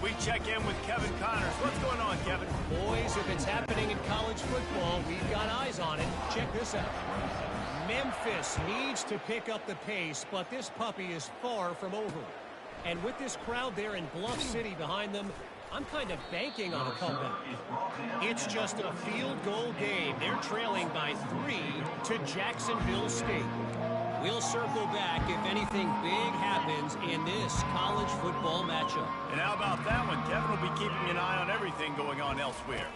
We check in with Kevin Connors. What's going on, Kevin? Boys, if it's happening in college football, we've got eyes on it. Check this out. Memphis needs to pick up the pace, but this puppy is far from over. And with this crowd there in Bluff City behind them, I'm kind of banking on a comeback. It's just a field goal game. They're trailing by 3 to Jacksonville State. We'll circle back if anything big happens in this college football matchup. And how about that one? Kevin will be keeping an eye on everything going on elsewhere.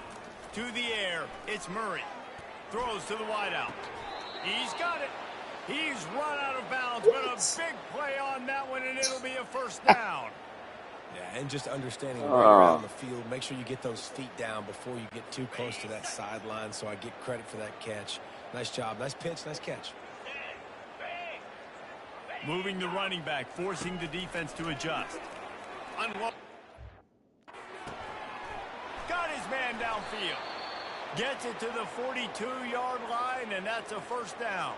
To the air, it's Murray. Throws to the wideout. He's got it. He's run out of bounds, but a big play on that one, and it'll be a first down. Yeah, and just understanding where you're out on the field, make sure you get those feet down before you get too close to that sideline, so I get credit for that catch. Nice job. Nice pitch. Nice catch. Moving the running back, forcing the defense to adjust. Got his man downfield. Gets it to the 42-yard line, and that's a first down.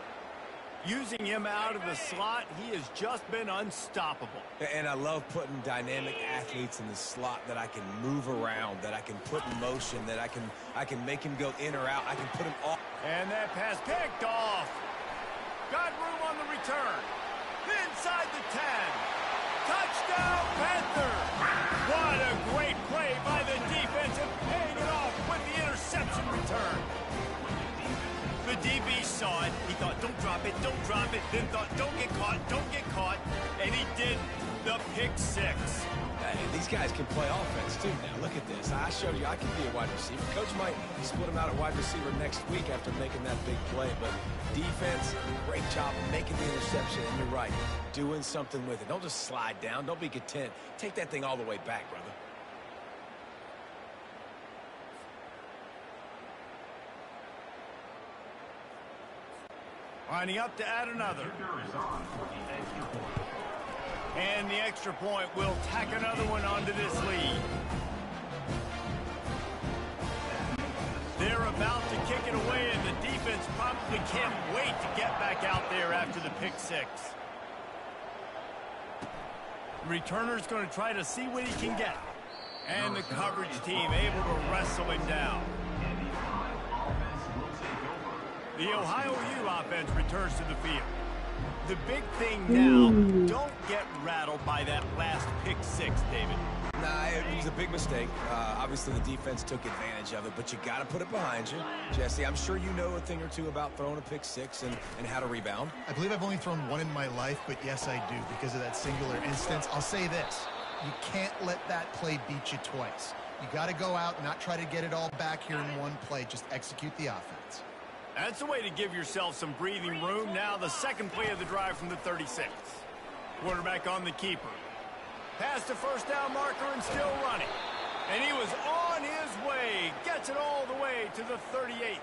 Using him out of the slot, he has just been unstoppable. And I love putting dynamic athletes in the slot that I can move around, that I can put in motion, that I can make him go in or out. I can put him off. And that pass picked off. Got room on the return. Inside the 10. Touchdown, Panther. What a great play by the defense and paying it off with the interception return. The DB saw it. He thought, don't drop it, then thought, don't get caught, and he did the pick six. Hey, these guys can play offense, too. Now, look at this. I showed you I can be a wide receiver. Coach might split him out at wide receiver next week after making that big play, but defense, great job making the interception, and you're right, doing something with it. Don't just slide down. Don't be content. Take that thing all the way back, brother. Lining up to add another. And the extra point will tack another one onto this lead. They're about to kick it away, and the defense probably can't wait to get back out there after the pick six. Returner's going to try to see what he can get. And the coverage team able to wrestle him down. The Ohio U offense returns to the field. The big thing now, don't get rattled by that last pick six, David. Nah, it was a big mistake. Obviously, the defense took advantage of it, but you got to put it behind you. Jesse, I'm sure you know a thing or two about throwing a pick six and how to rebound. I believe I've only thrown one in my life, but yes, I do because of that singular instance. I'll say this. You can't let that play beat you twice. You got to go out and not try to get it all back here in one play. Just execute the offense. That's the way to give yourself some breathing room. Now the second play of the drive from the 36. Quarterback on the keeper. Past the first down marker and still running. And he was on his way. Gets it all the way to the 38.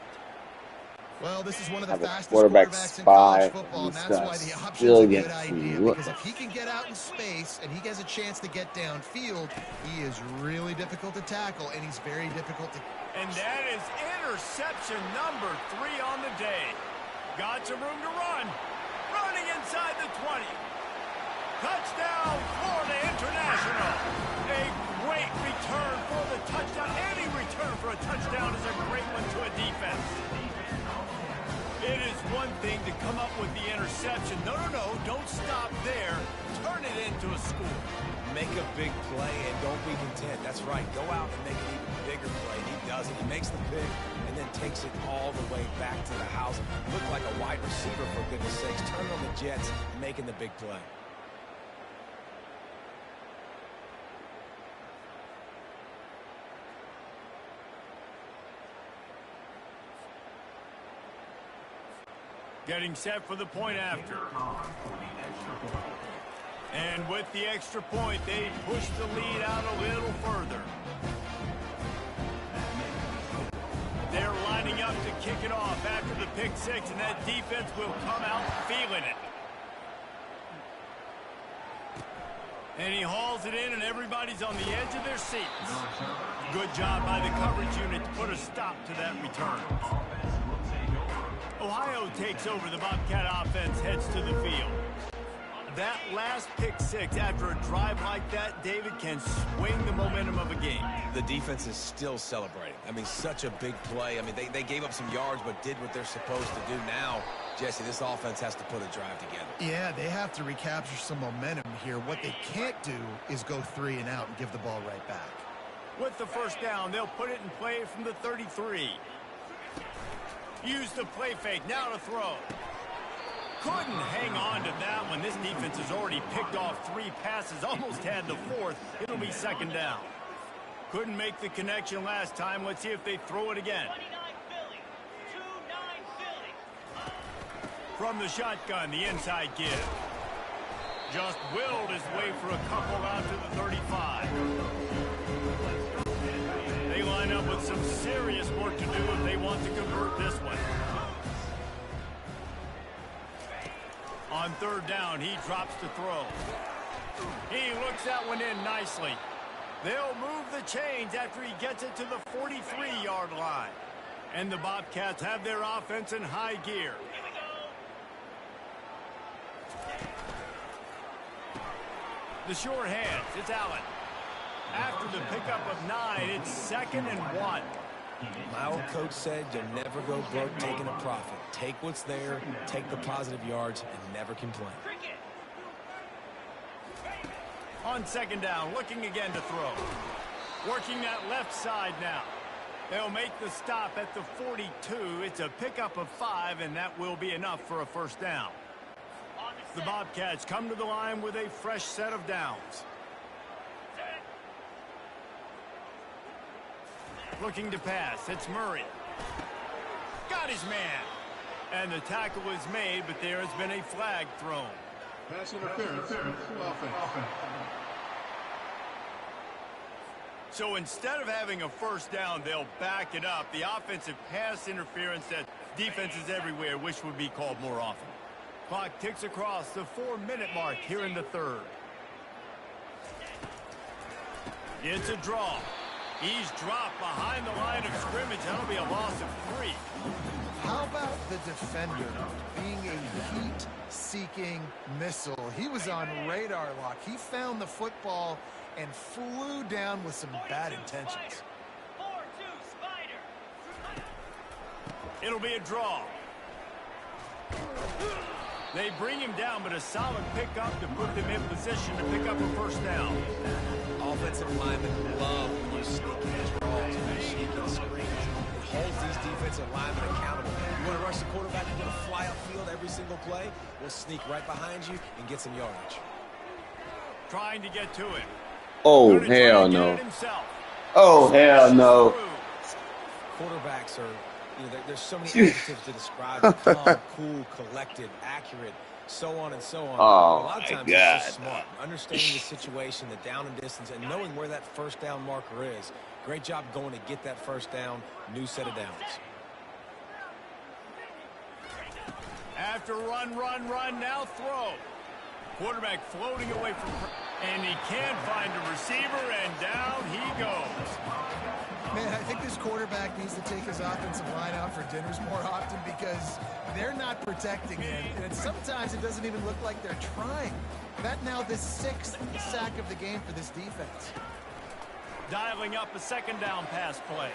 Well, this is one of the fastest quarterback quarterbacks in college football, and spy. that's why the option's a good idea. Because if he can get out in space and he has a chance to get downfield, he is really difficult to tackle, and he's very difficult to... And that is interception number 3 on the day. Got some room to run. Running inside the 20. Touchdown, Florida International. A great return for the touchdown. Any return for a touchdown is a great one to a defense. It is one thing to come up with the interception. No, don't stop there. Turn it into a score. Make a big play and don't be content. That's right. Go out and make an even bigger play. He does it. He makes the pick and then takes it all the way back to the house. Looked like a wide receiver, for goodness sakes. Turning on the Jets, making the big play. Getting set for the point after. And with the extra point, they push the lead out a little further. They're lining up to kick it off after the pick six, and that defense will come out feeling it. And he hauls it in, and everybody's on the edge of their seats. Good job by the coverage unit to put a stop to that return. Ohio takes over. The Bobcat offense heads to the field. That last pick six after a drive like that, David, can swing the momentum of a game. The defense is still celebrating. I mean, such a big play. I mean, they gave up some yards but did what they're supposed to do. Now, Jesse, this offense has to put a drive together. Yeah, they have to recapture some momentum here. What they can't do is go 3 and out and give the ball right back. With the first down, they'll put it in play from the 33. Use the play fake, now to throw. Couldn't hang on to that one. This defense has already picked off 3 passes, almost had the 4th. It'll be second down. Couldn't make the connection last time. Let's see if they throw it again. From the shotgun, the inside give. Just willed his way for a couple out to the 35. They line up with some serious work to do if they want to convert this one. On third down, he drops to throw. He looks that one in nicely. They'll move the chains after he gets it to the 43-yard line. And the Bobcats have their offense in high gear. The short hands, it's Allen. After the pickup of 9, it's 2nd and 1. My old coach said you'll never go broke taking a profit. Take what's there, take the positive yards, and never complain. On second down, looking again to throw. Working that left side now. They'll make the stop at the 42. It's a pickup of 5, and that will be enough for a first down. The Bobcats come to the line with a fresh set of downs. Looking to pass, it's Murray. Got his man. And the tackle is made, but there has been a flag thrown. Pass interference. Offense. So instead of having a first down, they'll back it up. The offensive pass interference that defenses everywhere wish would be called more often. Clock ticks across the 4-minute mark here in the third. It's a draw. He's dropped behind the line of scrimmage. That'll be a loss of 3. How about the defender being a heat-seeking missile? He was on radar lock. He found the football and flew down with some bad intentions. 4-2 Spider. It'll be a draw. They bring him down, but a solid pickup to put them in position to pick up a first down. Offensive linemen love when you sneak in draws, when you sneak in screens. It holds these defensive linemen accountable. You want to rush the quarterback, you want to fly upfield every single play, we'll sneak right behind you and get some yardage. Trying to get to it. Oh, hell no. Oh, hell no. Quarterbacks are, there's so many adjectives to describe them. Calm, cool, collected, accurate, so on and so on. Oh, a lot of times my God. it's just smart. Understanding the situation, the down and distance, and knowing where that first down marker is. Great job going to get that first down. New set of downs. After run, now throw. Quarterback floating away from, and he can't find a receiver, and down he goes. Man, I think this quarterback needs to take his offensive line out for dinners more often because they're not protecting him. And sometimes it doesn't even look like they're trying. That now the 6th sack of the game for this defense. Dialing up a second down pass play.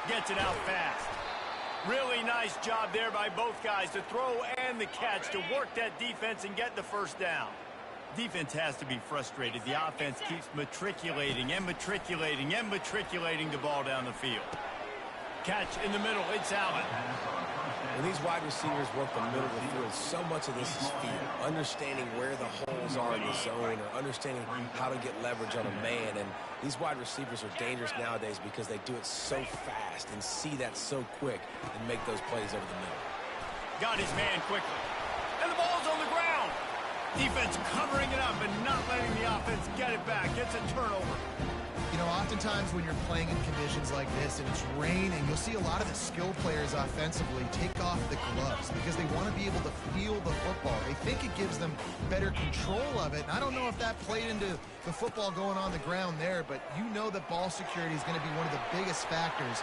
Gets it out fast. Really nice job there by both guys to throw and the catch to work that defense and get the first down. Defense has to be frustrated. The offense keeps matriculating the ball down the field. Catch in the middle. It's Allen. When these wide receivers work the middle of the field, so much of this is feel. Understanding where the holes are in the zone or understanding how to get leverage on a man. And these wide receivers are dangerous nowadays because they do it so fast and see that so quick and make those plays over the middle. Got his man quickly. And the ball's on the ground. Defense covering it up and not letting the offense get it back. Gets a turnover. You know, oftentimes when you're playing in conditions like this and it's raining, you'll see a lot of the skill players offensively take off the gloves because they want to be able to feel the football. They think it gives them better control of it. And I don't know if that played into the football going on the ground there, but you know that ball security is going to be one of the biggest factors.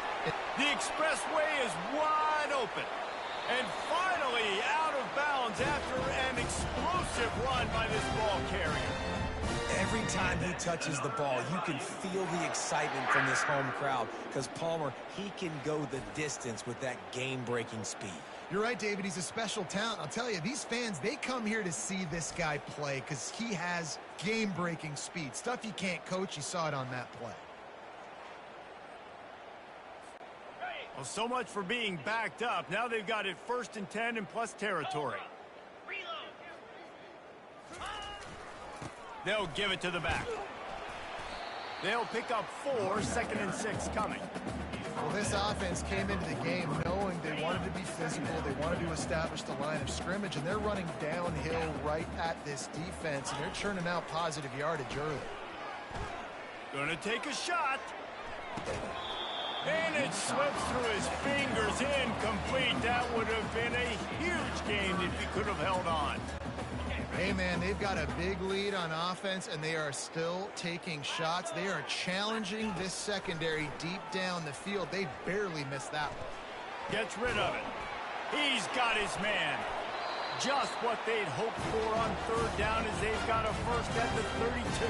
The expressway is wide open. And finally out of bounds after an explosive run by this ball carrier. Every time he touches the ball, you can feel the excitement from this home crowd because Palmer, he can go the distance with that game-breaking speed. You're right, David. He's a special talent. I'll tell you, these fans, they come here to see this guy play because he has game-breaking speed. Stuff you can't coach. You saw it on that play. Well, so much for being backed up. Now they've got it 1st and 10 and plus territory. They'll give it to the back. They'll pick up 4, 2nd and 6 coming. Well, this offense came into the game knowing they wanted to be physical. They wanted to establish the line of scrimmage, and they're running downhill right at this defense, and they're churning out positive yardage early. Gonna take a shot. And it slips through his fingers. Incomplete. That would have been a huge game if he could have held on. Hey, man, they've got a big lead on offense, and they are still taking shots. They are challenging this secondary deep down the field. They barely missed that one. Gets rid of it. He's got his man. Just what they'd hoped for on 3rd down as they've got a first at the 32.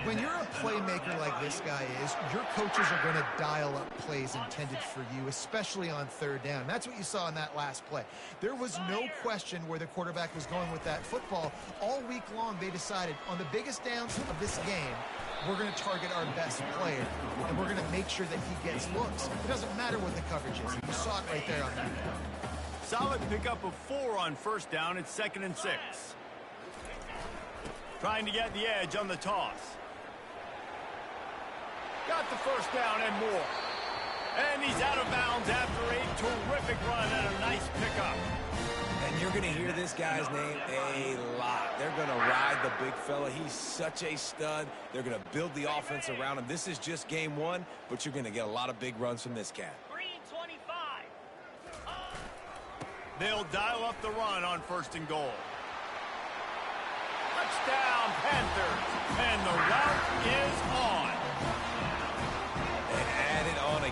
When you're a playmaker like this guy is, your coaches are going to dial up plays intended for you, especially on 3rd down. And that's what you saw in that last play. There was no question where the quarterback was going with that football. All week long, they decided on the biggest downs of this game, we're going to target our best player, and we're going to make sure that he gets looks. It doesn't matter what the coverage is. You saw it right there on that play. Solid pickup of 4 on 1st down. It's 2nd and 6. Trying to get the edge on the toss. Got the first down and more. And he's out of bounds after a terrific run and a nice pickup. And you're going to hear this guy's name a lot. They're going to ride the big fella. He's such a stud. They're going to build the offense around him. This is just game 1, but you're going to get a lot of big runs from this cat. They'll dial up the run on 1st and goal. Touchdown, Panthers. And the route is on.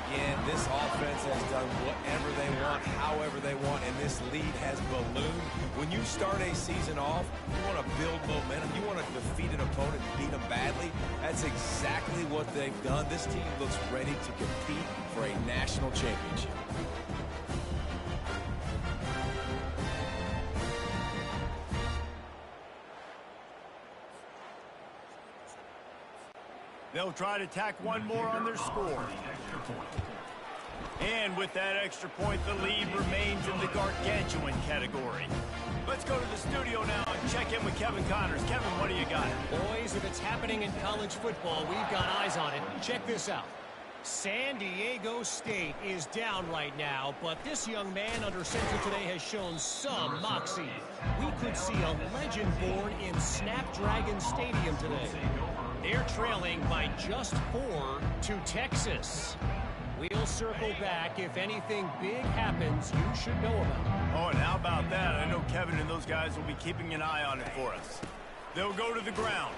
again. This offense has done whatever they want, however they want, and this lead has ballooned. When you start a season off, you want to build momentum. You want to defeat an opponent and beat them badly. That's exactly what they've done. This team looks ready to compete for a national championship. They'll try to tack one more on their score. And with that extra point, the lead remains in the gargantuan category. Let's go to the studio now and check in with Kevin Connors. Kevin, what do you got? Boys, if it's happening in college football, we've got eyes on it. Check this out. San Diego State is down right now, but this young man under center today has shown some moxie. We could see a legend born in Snapdragon Stadium today. They're trailing by just 4 to Texas. We'll circle back. If anything big happens, you should know about. Oh, and how about that? I know Kevin and those guys will be keeping an eye on it for us. They'll go to the ground.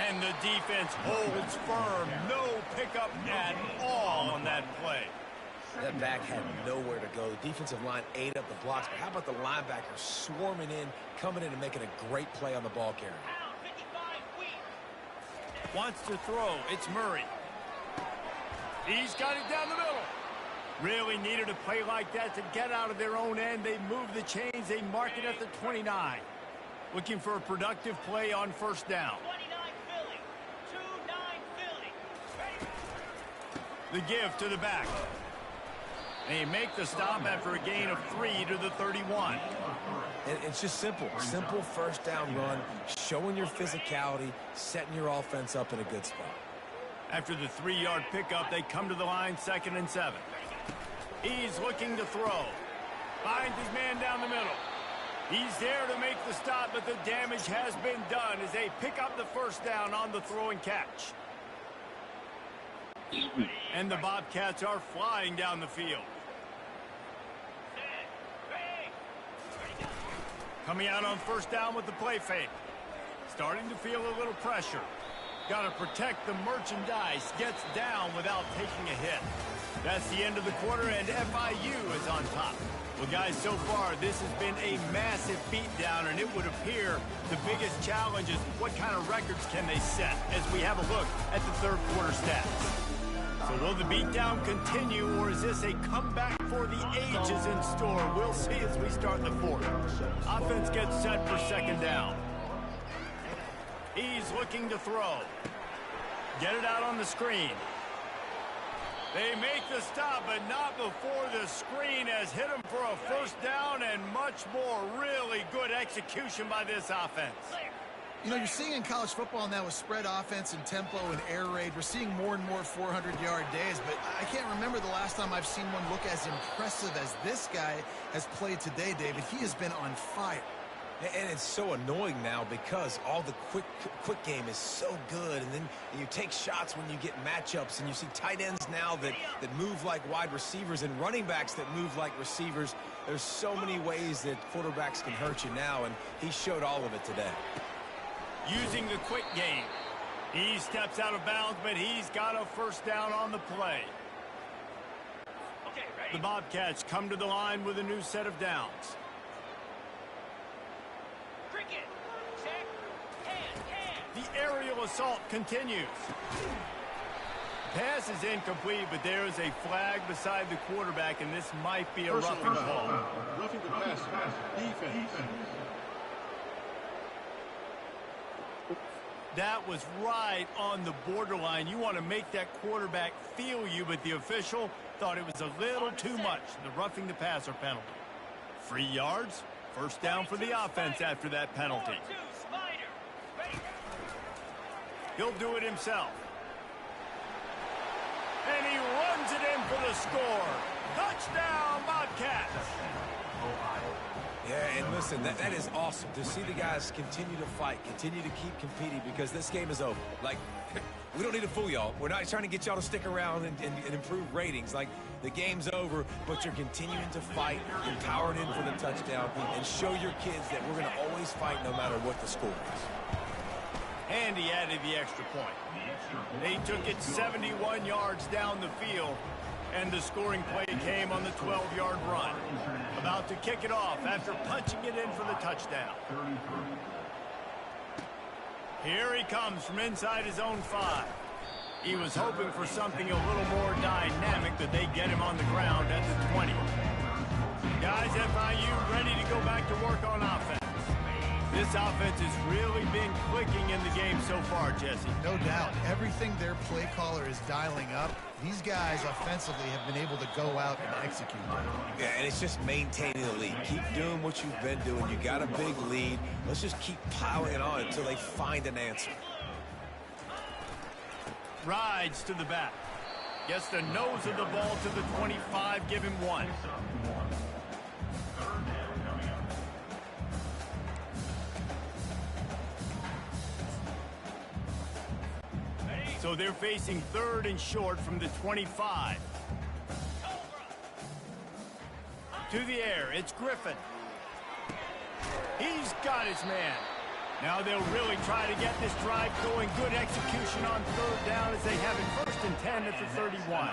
And the defense holds firm. No pickup at all on that play. That back had nowhere to go. The defensive line ate up the blocks. But how about the linebacker swarming in, coming in and making a great play on the ball carrier? Wants to throw. It's Murray. He's got it down the middle. Really needed a play like that to get out of their own end. They move the chains. They mark it at the 29. Looking for a productive play on first down. 29 Philly. 2-9 Philly. The give to the back. They make the stop after a gain of 3 to the 31. And it's just simple. Simple first down run, showing your physicality, setting your offense up in a good spot. After the 3-yard pickup, they come to the line, 2nd and 7. He's looking to throw. Finds his man down the middle. He's there to make the stop, but the damage has been done as they pick up the first down on the throw and catch. And the Bobcats are flying down the field. Coming out on first down with the play fake. Starting to feel a little pressure. Got to protect the merchandise. Gets down without taking a hit. That's the end of the quarter, and FIU is on top. Well, guys, so far, this has been a massive beatdown, and it would appear the biggest challenge is what kind of records can they set as we have a look at the third quarter stats. So will the beatdown continue, or is this a comeback for the ages in store? We'll see as we start the fourth. Offense gets set for second down. He's looking to throw. Get it out on the screen. They make the stop, but not before the screen has hit them for a first down and much more. Really good execution by this offense. You know, you're seeing in college football now with spread offense and tempo and air raid, we're seeing more and more 400-yard days, but I can't remember the last time I've seen one look as impressive as this guy has played today, David. He has been on fire. And it's so annoying now because all the quick game is so good, and then you take shots when you get matchups, and you see tight ends now that move like wide receivers and running backs that move like receivers. There's so many ways that quarterbacks can hurt you now, and he showed all of it today. Using the quick game. He steps out of bounds, but he's got a first down on the play. The Bobcats come to the line with a new set of downs. The aerial assault continues. Pass is incomplete, but there is a flag beside the quarterback, and this might be a roughing call. Roughing the pass. Defense. That was right on the borderline. You want to make that quarterback feel you, but the official thought it was a little too much. The roughing the passer penalty. 3 yards, first down for the offense after that penalty. He'll do it himself. And he runs it in for the score. Touchdown, Bobcats. Yeah, and listen, that is awesome to see the guys continue to fight, continue to keep competing, because this game is over. Like, we don't need to fool y'all. We're not trying to get y'all to stick around and improve ratings. Like, the game's over, but you're continuing to fight, empowered in for the touchdown, and show your kids that we're going to always fight no matter what the score is. And he added the extra point. They took it 71 yards down the field. And the scoring play came on the 12-yard run. About to kick it off after punching it in for the touchdown. Here he comes from inside his own 5. He was hoping for something a little more dynamic, but they get him on the ground at the 20. Guys, FIU ready to go back to work on offense. This offense has really been clicking in the game so far, Jesse. No doubt. Everything their play caller is dialing up, these guys offensively have been able to go out and execute. Yeah, and it's just maintaining the lead. Keep doing what you've been doing. You got a big lead. Let's just keep piling it on until they find an answer. Rides to the back. Gets the nose of the ball to the 25. Give him 1. So they're facing 3rd and short from the 25. To the air, it's Griffin. He's got his man. Now they'll really try to get this drive going. Good execution on 3rd down as they have it 1st and 10 at the 31.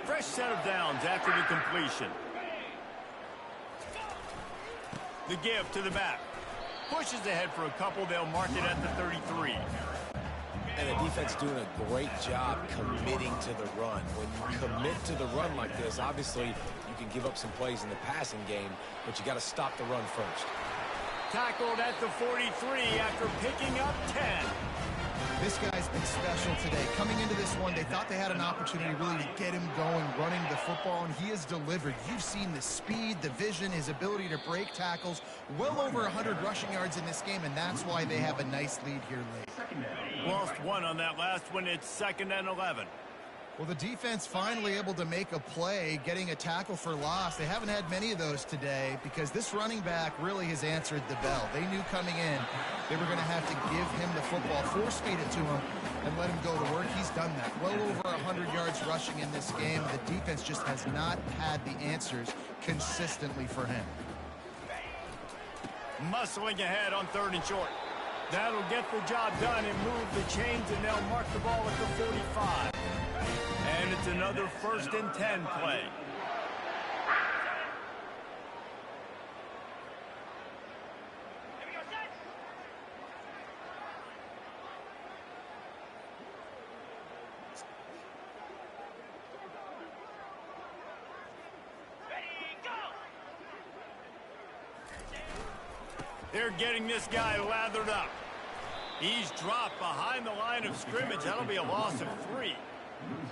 Fresh set of downs after the completion. The give to the back. Pushes ahead for a couple. They'll mark it at the 33. And the defense doing a great job committing to the run. When you commit to the run like this, obviously you can give up some plays in the passing game, but you got to stop the run first. Tackled at the 43 after picking up 10. This guy's been special today. Coming into this one, they thought they had an opportunity really to get him going, running the football, and he has delivered. You've seen the speed, the vision, his ability to break tackles. Well over 100 rushing yards in this game, and that's why they have a nice lead here late. Lost 1 on that last one. It's 2nd and 11. Well, the defense finally able to make a play, getting a tackle for loss. They haven't had many of those today because this running back really has answered the bell. They knew coming in they were going to have to give him the football, force-feed it to him, and let him go to work. He's done that. Well over 100 yards rushing in this game. The defense just has not had the answers consistently for him. Muscling ahead on 3rd and short. That'll get the job done and move the chains, and they'll mark the ball at the 45. And it's another 1st and 10 play. They're getting this guy lathered up. He's dropped behind the line of scrimmage. That'll be a loss of 3.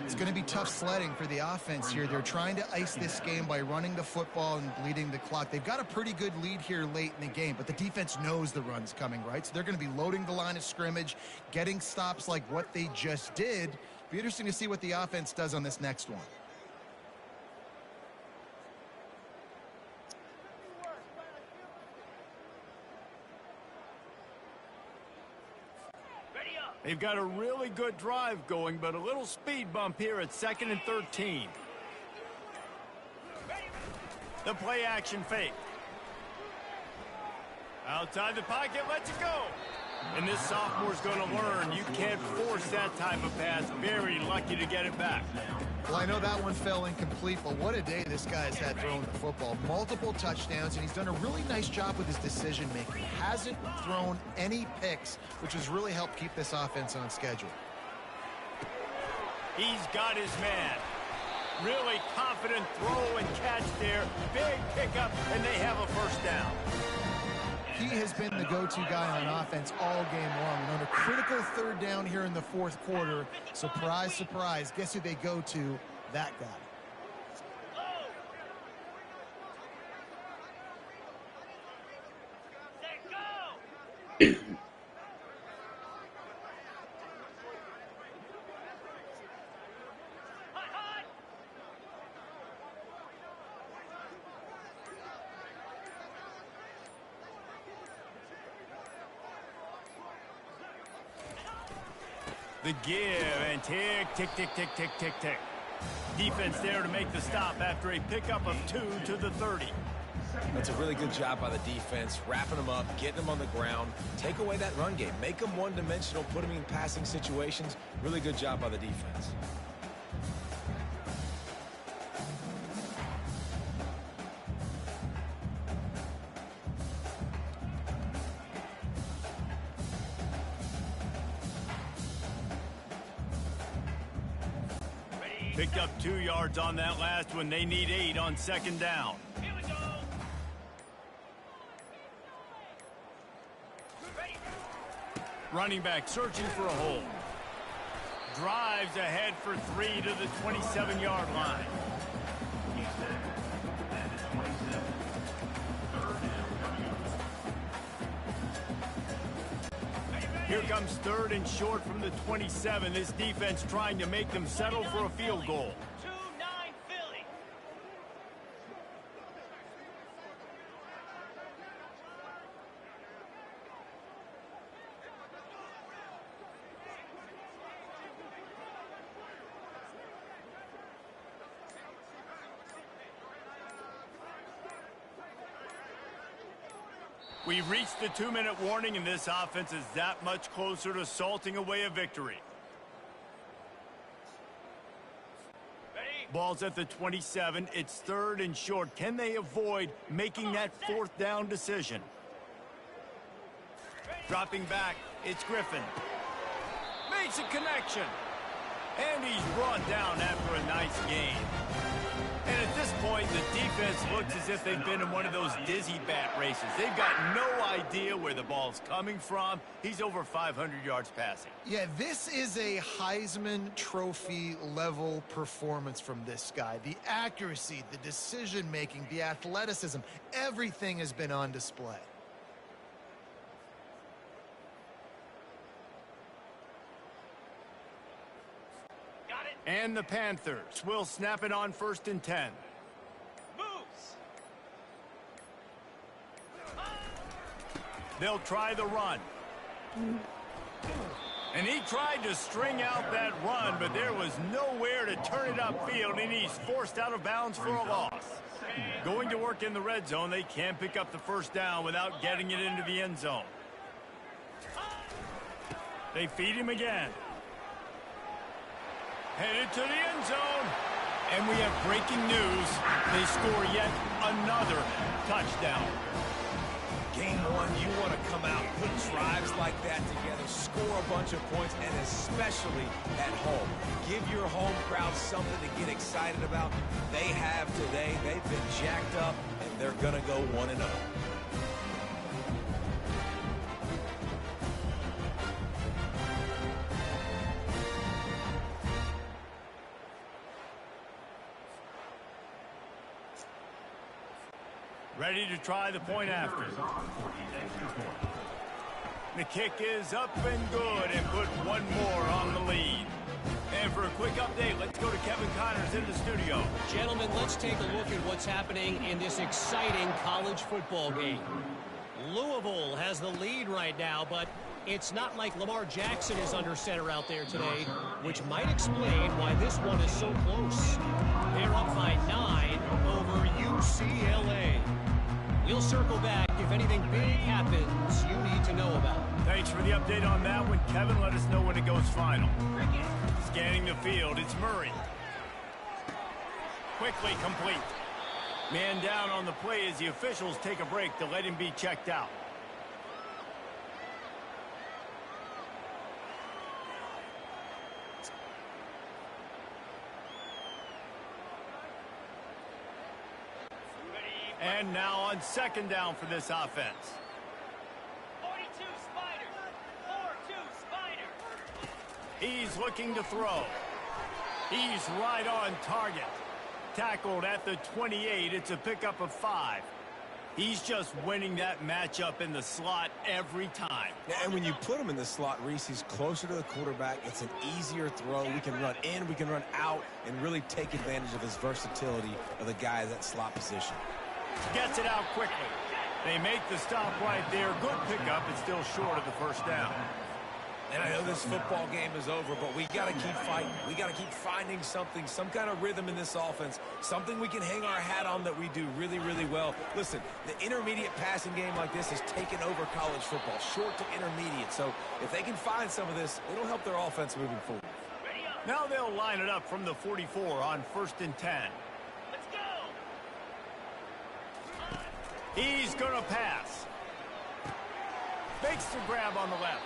It's going to be tough sledding for the offense here. They're trying to ice this game by running the football and bleeding the clock. They've got a pretty good lead here late in the game, but the defense knows the run's coming, right? So they're going to be loading the line of scrimmage, getting stops like what they just did. Be interesting to see what the offense does on this next one. They've got a really good drive going, but a little speed bump here at 2nd and 13. The play action fake. Outside the pocket, lets it go. And this sophomore's going to learn you can't force that type of pass. Very lucky to get it back. Well, I know that one fell incomplete, but what a day this guy's had throwing the football. Multiple touchdowns, and he's done a really nice job with his decision-making. Hasn't thrown any picks, which has really helped keep this offense on schedule. He's got his man. Really confident throw and catch there. Big pickup, and they have a 1st down. He has been the go-to guy on offense all game long. And on a critical 3rd down here in the 4th quarter, surprise, surprise, guess who they go to? That guy. The give and tick, tick, tick, tick, tick, tick, tick. Defense there to make the stop after a pickup of 2 to the 30. That's a really good job by the defense, wrapping them up, getting them on the ground, take away that run game, make them one-dimensional, put them in passing situations. Really good job by the defense. Picked up 2 yards on that last one. They need 8 on second down. Here we go. Running back searching for a hole. Drives ahead for 3 to the 27-yard line. He's set at the 27. Third down coming up. Here comes 3rd and short from the 27. This defense trying to make them settle for a field goal. 2-9 Philly. We reached the 2-minute warning, and this offense is that much closer to salting away a victory. Ball's at the 27. It's 3rd and short. Can they avoid making that 4th down decision? Dropping back, it's Griffin. Makes a connection. And he's brought down after a nice gain. And at this point, the defense looks as if they've been in one of those dizzy bat races. They've got no idea where the ball's coming from. He's over 500 yards passing. Yeah, this is a Heisman Trophy level performance from this guy. The accuracy, the decision-making, the athleticism, everything has been on display. And the Panthers will snap it on 1st and 10. Moves. They'll try the run. And he tried to string out that run, but there was nowhere to turn it upfield, and he's forced out of bounds for a loss. Going to work in the red zone, they can't pick up the 1st down without getting it into the end zone. They feed him again. Headed to the end zone. And we have breaking news. They score yet another touchdown. Game 1, you want to come out, put drives like that together, score a bunch of points, and especially at home. Give your home crowd something to get excited about. They have today. They've been jacked up, and they're going to go 1-0. Ready to try the point after. The kick is up and good, and put one more on the lead. And for a quick update, let's go to Kevin Connors in the studio. Gentlemen, let's take a look at what's happening in this exciting college football game. Louisville has the lead right now, but it's not like Lamar Jackson is under center out there today, which might explain why this one is so close. They're up by 9 over UCLA. We'll circle back if anything big happens you need to know about. Thanks for the update on that one, Kevin. Let us know when it goes final. Scanning the field, it's Murray. Quickly complete. Man down on the play as the officials take a break to let him be checked out. And now on 2nd down for this offense. 42 Spiders. 4-2 Spiders. He's looking to throw. He's right on target. Tackled at the 28. It's a pickup of 5. He's just winning that matchup in the slot every time. And when you put him in the slot, Reese, he's closer to the quarterback. It's an easier throw. We can run in, we can run out, and really take advantage of his versatility of the guy at that slot position. Gets it out quickly. They make the stop right there. Good pickup. It's still short of the 1st down. And I know this football game is over, but we got to keep fighting. We got to keep finding something, some kind of rhythm in this offense, something we can hang our hat on that we do really, really well. Listen, the intermediate passing game like this has taken over college football, short to intermediate. So if they can find some of this, it'll help their offense moving forward. Now they'll line it up from the 44 on 1st and 10. Let's go. He's going to pass. Makes the grab on the left.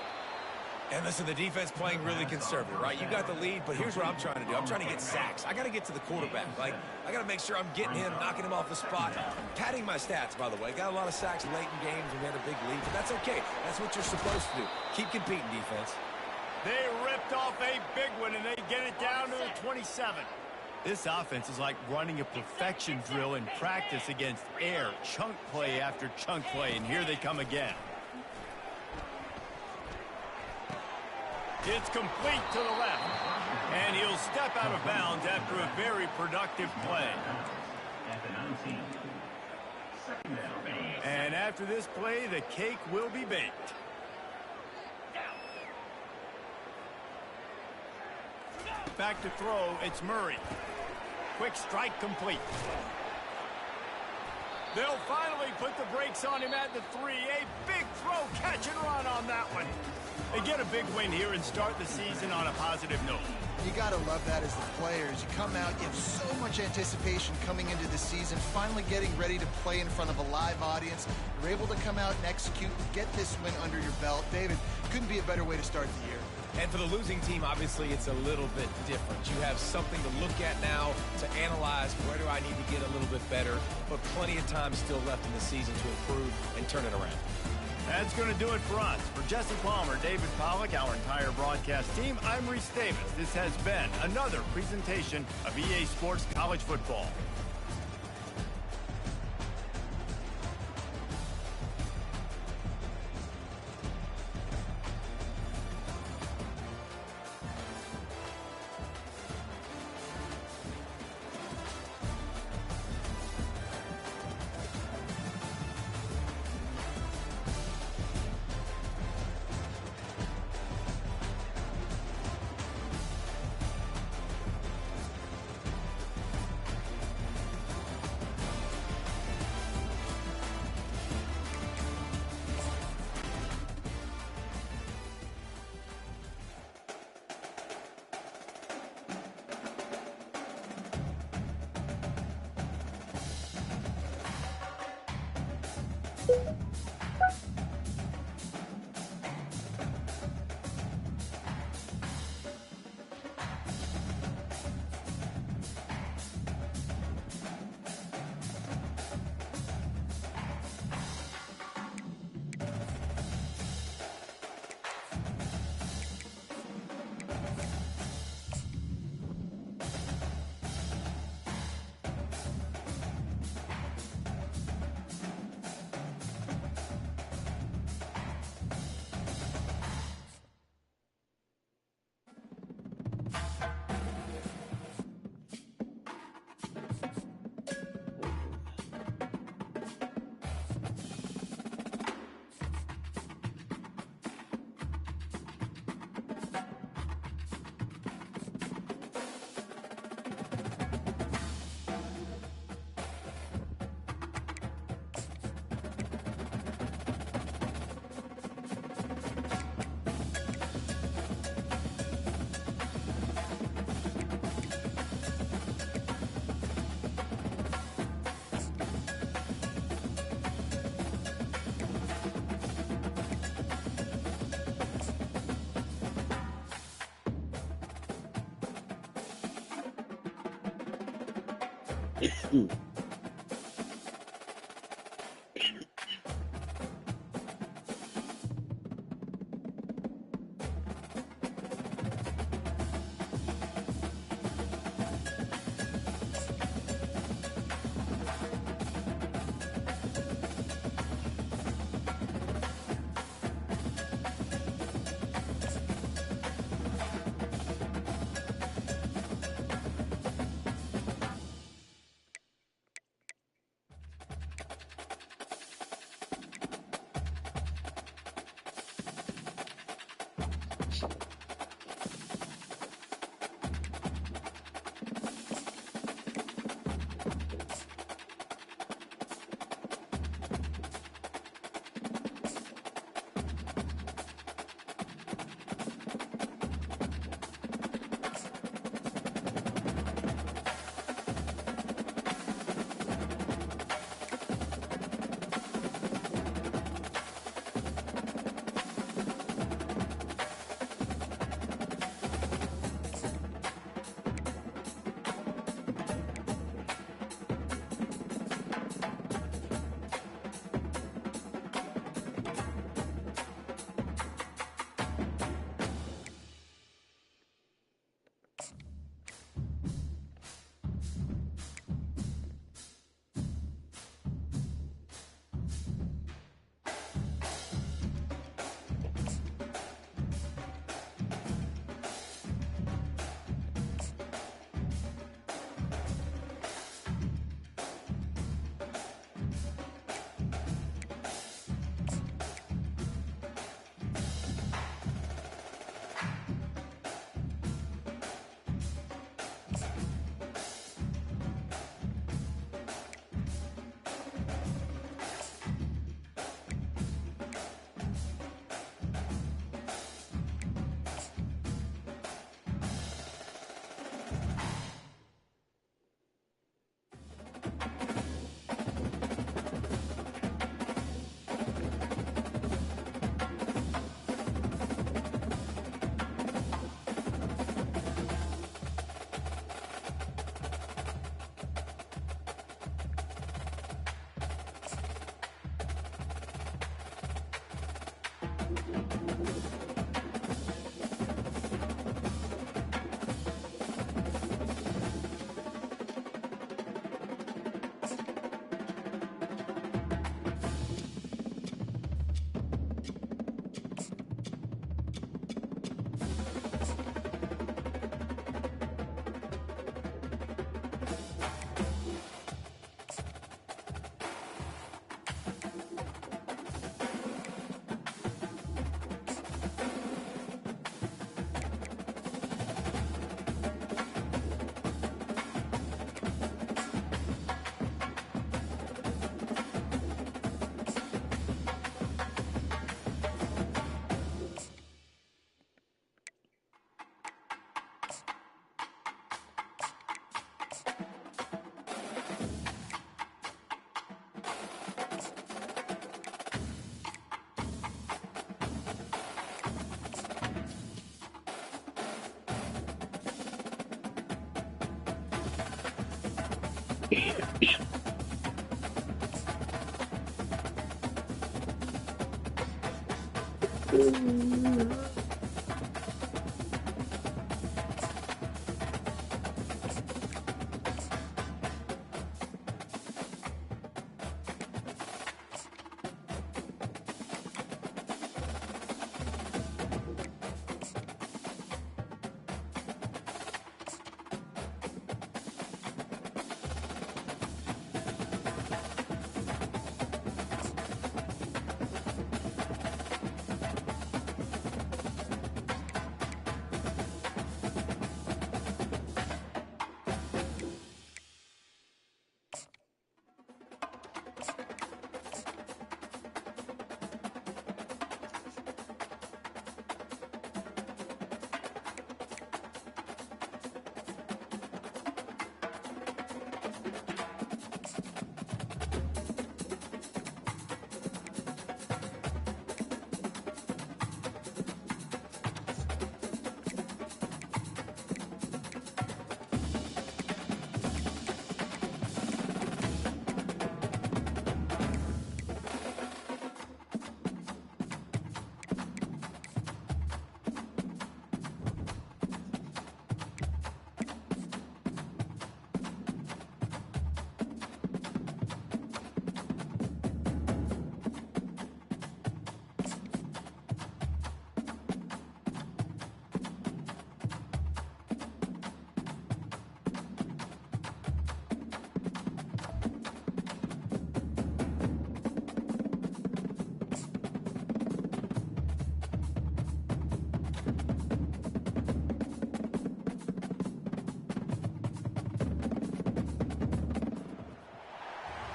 And listen, the defense playing really conservative, right? You got the lead, but here's what I'm trying to do. I'm trying to get sacks. I got to get to the quarterback. Like, I got to make sure I'm getting him, knocking him off the spot. Padding my stats, by the way. Got a lot of sacks late in games when we had a big lead, but that's okay. That's what you're supposed to do. Keep competing, defense. They ripped off a big one, and they get it down to the 27. This offense is like running a perfection drill in practice against air, chunk play after chunk play, and here they come again. It's complete to the left, and he'll step out of bounds after a very productive play. And after this play, the cake will be baked. Back to throw, it's Murray. Quick strike complete. They'll finally put the brakes on him at the 3. A big throw, catch and run on that one. They get a big win here and start the season on a positive note. You got to love that as the players. You come out, you have so much anticipation coming into the season, finally getting ready to play in front of a live audience. You're able to come out and execute, get this win under your belt. David, couldn't be a better way to start the year. And for the losing team, obviously, it's a little bit different. You have something to look at now, to analyze where do I need to get a little bit better, but plenty of time still left in the season to improve and turn it around. That's going to do it for us. For Jesse Palmer, David Pollack, our entire broadcast team, I'm Reese Davis. This has been another presentation of EA Sports College Football.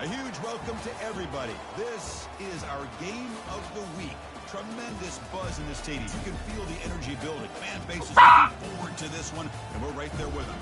A huge welcome to everybody. This is our game of the week. Tremendous buzz in the stadium. You can feel the energy building. Fan base is looking forward to this one, and we're right there with them.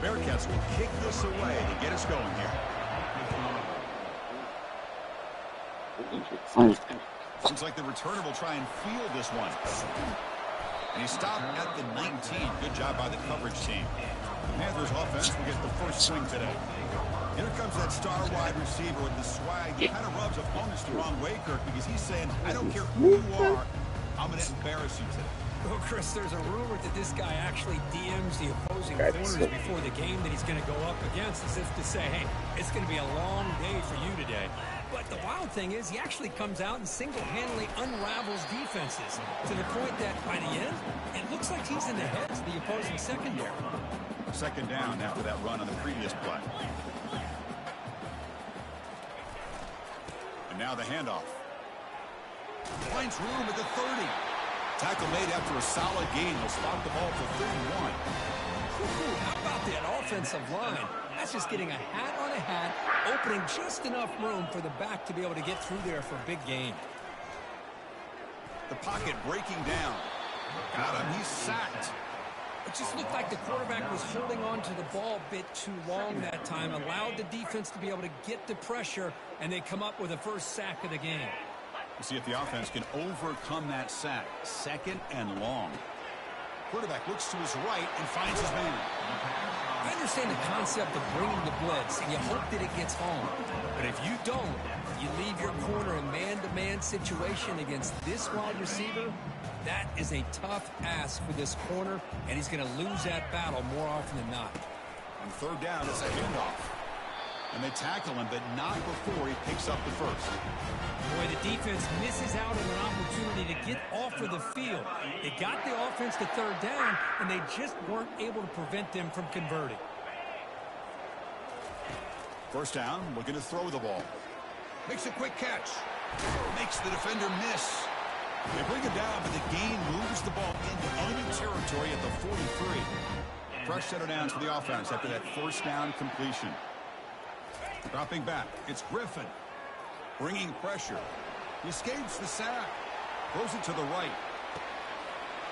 Bearcats will kick this away to get us going here. Seems like the returner will try and field this one. And he stopped at the 19. Good job by the coverage team. The Panthers offense will get the first swing today. Here comes that star wide receiver with the swag. He kind of rubs opponents the wrong way, Kirk, because he's saying, I don't care who you are, I'm going to embarrass you today. Well, Chris, there's a rumor that this guy actually DMs the opposing corners before the game that he's going to go up against, as if to say, hey, it's going to be a long day for you today. But the wild thing is he actually comes out and single-handedly unravels defenses to the point that by the end, it looks like he's in the heads of the opposing secondary. Second down after that run on the previous play. And now the handoff. Finds room at the 30. Tackle made after a solid gain. They'll stop the ball for 31. How about that offensive line? That's just getting a hat on a hat, opening just enough room for the back to be able to get through there for a big gain. The pocket breaking down. Got him. He's sacked. It just looked like the quarterback was holding on to the ball a bit too long that time, allowed the defense to be able to get the pressure, and they come up with the first sack of the game. We'll see if the offense can overcome that sack. 2nd and long. Quarterback looks to his right and finds his man. I understand the concept of bringing the blitz, and you hope that it gets home. But if you don't, you leave your corner in man-to-man situation against this wide receiver. That is a tough ask for this corner, and he's going to lose that battle more often than not. On 3rd down, it's a handoff. And they tackle him, but not before he picks up the first. Boy, the defense misses out on an opportunity to get off of the field. They got the offense to 3rd down, and they just weren't able to prevent them from converting. 1st down, looking to throw the ball. Makes a quick catch. Makes the defender miss. They bring him down, but the gain moves the ball into enemy territory at the 43. Fresh set of downs for the offense after that 1st down completion. Dropping back, it's Griffin. Bringing pressure. He escapes the sack. Throws it to the right.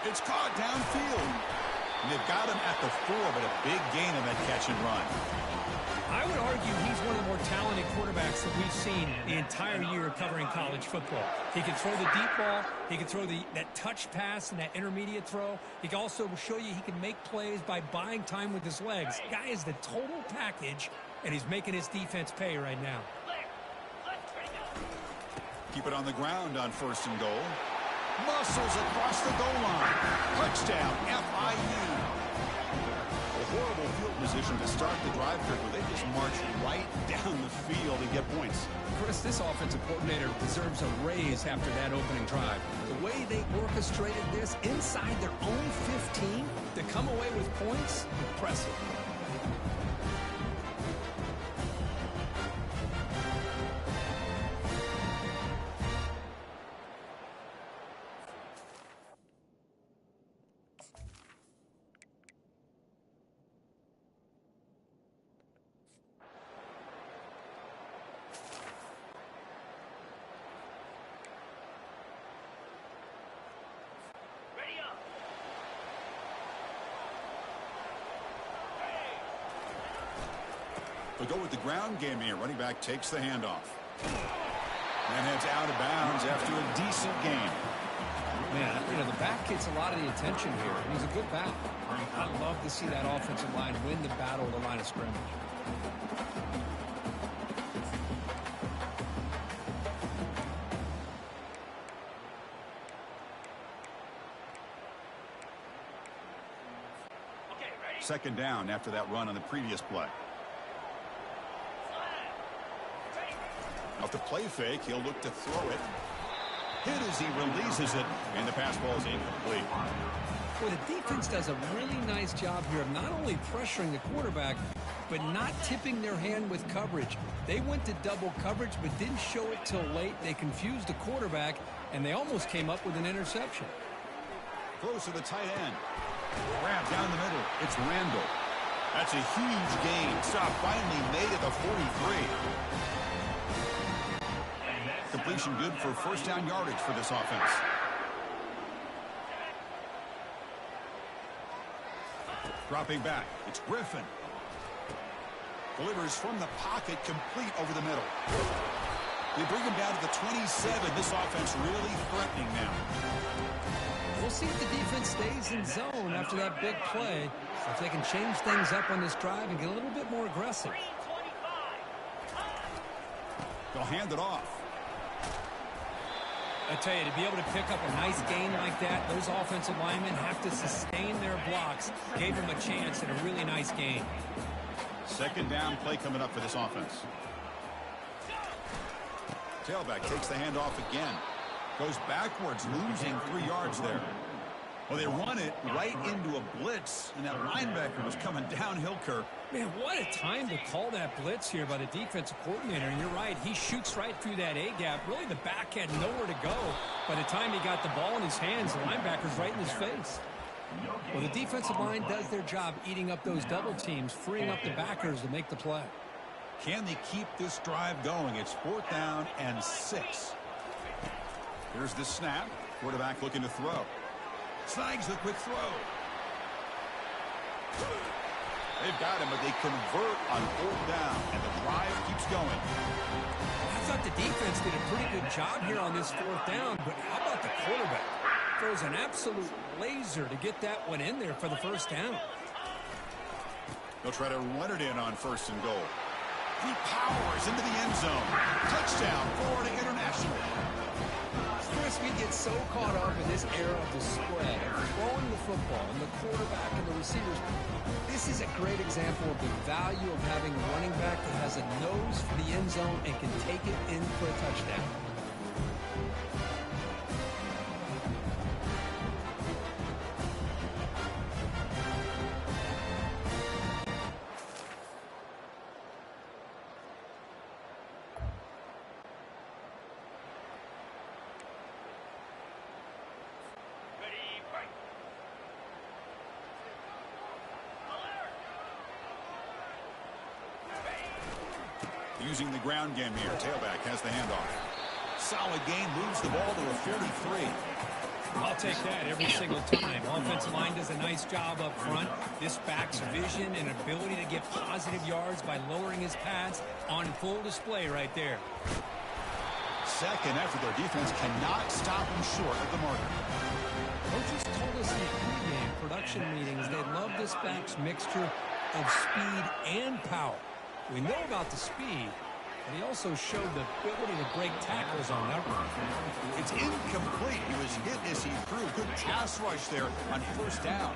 It's caught downfield. And they've got him at the 4, but a big gain on that catch and run. I would argue he's one of the more talented quarterbacks that we've seen the entire year covering college football. He can throw the deep ball. He can throw that touch pass and that intermediate throw. He can also show you he can make plays by buying time with his legs. Guy is the total package, and he's making his defense pay right now. Keep it on the ground on 1st and goal. Muscles across the goal line. Touchdown, FIU. A horrible field position to start the drive here, but they just march right down the field and get points. Chris, this offensive coordinator deserves a raise after that opening drive. The way they orchestrated this inside their own 15 to come away with points, impressive. We'll go with the ground game here. Running back takes the handoff. And heads out of bounds after a decent gain. Man, you know, the back gets a lot of the attention here. He's a good back. I love to see that offensive line win the battle of the line of scrimmage. Second down after that run on the previous play. Off the play fake, he'll look to throw it. Hit as he releases it, and the pass ball is incomplete. Well, the defense does a really nice job here of not only pressuring the quarterback, but not tipping their hand with coverage. They went to double coverage, but didn't show it till late. They confused the quarterback, and they almost came up with an interception. Close to the tight end. Grab down the middle. It's Randall. That's a huge gain. Stop finally made at the 43. Completion good for 1st down yardage for this offense. Dropping back, it's Griffin. Delivers from the pocket, complete over the middle. They bring him down to the 27. This offense really threatening now. We'll see if the defense stays in zone after that big play. If they can change things up on this drive and get a little bit more aggressive. They'll hand it off. I tell you, to be able to pick up a nice gain like that, those offensive linemen have to sustain their blocks. Gave them a chance at a really nice gain. Second down play coming up for this offense. Tailback takes the handoff again. Goes backwards, losing 3 yards there. Well, they run it right into a blitz, and that linebacker was coming downhill, Kirk. Man, what a time to call that blitz here by the defensive coordinator. And you're right, he shoots right through that A-gap. Really, the back had nowhere to go. By the time he got the ball in his hands, the linebacker's right in his face. Well, the defensive line does their job eating up those double teams, freeing up the backers to make the play. Can they keep this drive going? It's 4th down and 6. Here's the snap. Quarterback looking to throw. Snags the quick throw. They've got him, but they convert on 4th down, and the drive keeps going. I thought the defense did a pretty good job here on this 4th down, but how about the quarterback? Throws an absolute laser to get that one in there for the 1st down. They'll try to run it in on 1st and goal. He powers into the end zone. Touchdown, Florida International. Chris, we get so caught up in this era of the spread, of throwing the football, and the quarterback and the receivers. This is a great example of the value of having a running back that has a nose for the end zone and can take it in for a touchdown. Using the ground game here. Tailback has the handoff. Solid gain, moves the ball to a 43. I'll take that every single time. Offensive line does a nice job up front. This back's vision and ability to get positive yards by lowering his pads on full display right there. Second effort, their defense cannot stop him short of the marker. Coaches told us in the pregame production meetings they love this back's mixture of speed and power. We know about the speed, but he also showed the ability to break tackles on that run. It's incomplete. He was hit as he threw. Good pass rush there on 1st down.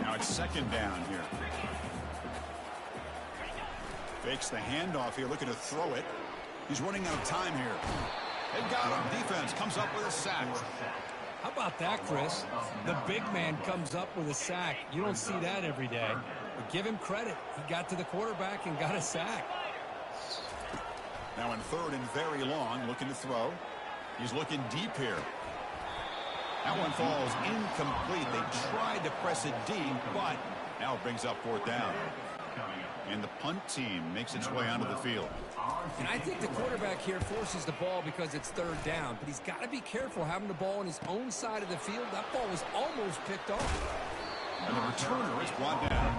Now it's 2nd down here. Fakes the handoff here, looking to throw it. He's running out of time here. They've got him. Defense comes up with a sack. How about that, Chris? The big man comes up with a sack. You don't see that every day. But give him credit. He got to the quarterback and got a sack. Now in 3rd and very long, looking to throw. He's looking deep here. That one falls incomplete. They tried to press it deep, but now it brings up 4th down. And the punt team makes its way onto the field. And I think the quarterback here forces the ball because it's 3rd down. But he's got to be careful having the ball on his own side of the field. That ball was almost picked off. And the returner is brought down.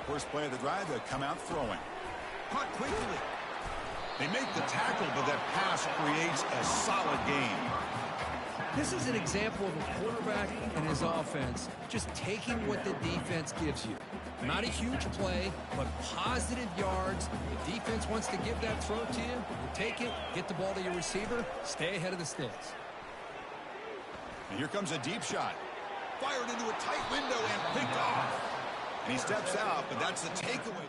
First play of the drive, they come out throwing. Caught quickly. They make the tackle, but that pass creates a solid gain. This is an example of a quarterback and his offense just taking what the defense gives you. Not a huge play, but positive yards. The defense wants to give that throw to you. You take it, get the ball to your receiver, stay ahead of the sticks. And here comes a deep shot. Fired into a tight window and picked off. And he steps out, but that's the takeaway.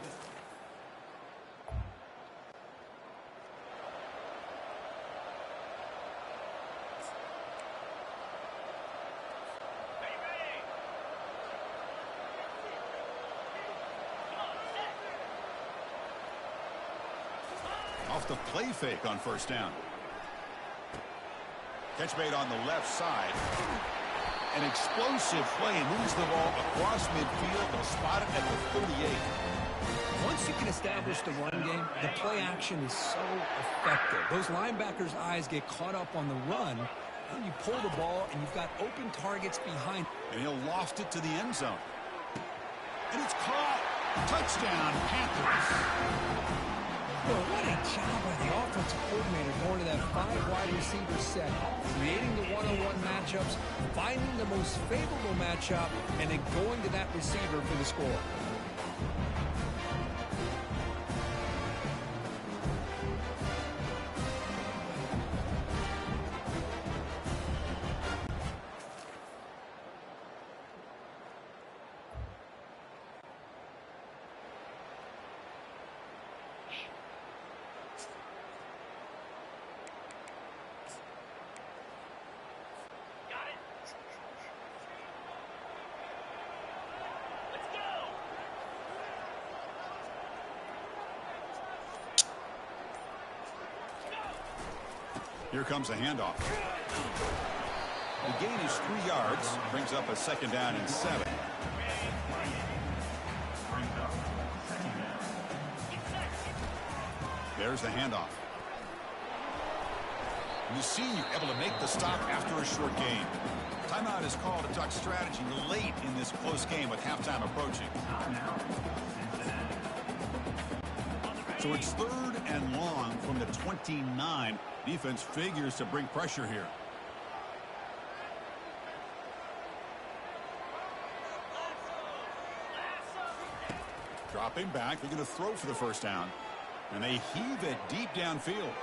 Off the play fake on 1st down. Catch made on the left side. An explosive play, moves the ball across midfield. They'll spot it at the 38. Once you can establish the run game, the play action is so effective. Those linebackers' eyes get caught up on the run, and you pull the ball, and you've got open targets behind. And he'll loft it to the end zone. And it's caught. Touchdown, Panthers. Well, what a job by the offensive coordinator going to that 5 wide receiver set, creating the one-on-one matchups, finding the most favorable matchup, and then going to that receiver for the score. Here comes a handoff. The gain is 3 yards, brings up a 2nd down and 7. There's the handoff. The senior able to make the stop after a short gain. Timeout is called to talk strategy late in this close game with halftime approaching. So it's 3rd and long from the 29. Defense figures to bring pressure here. Dropping back, they're going to throw for the first down. And they heave it deep downfield.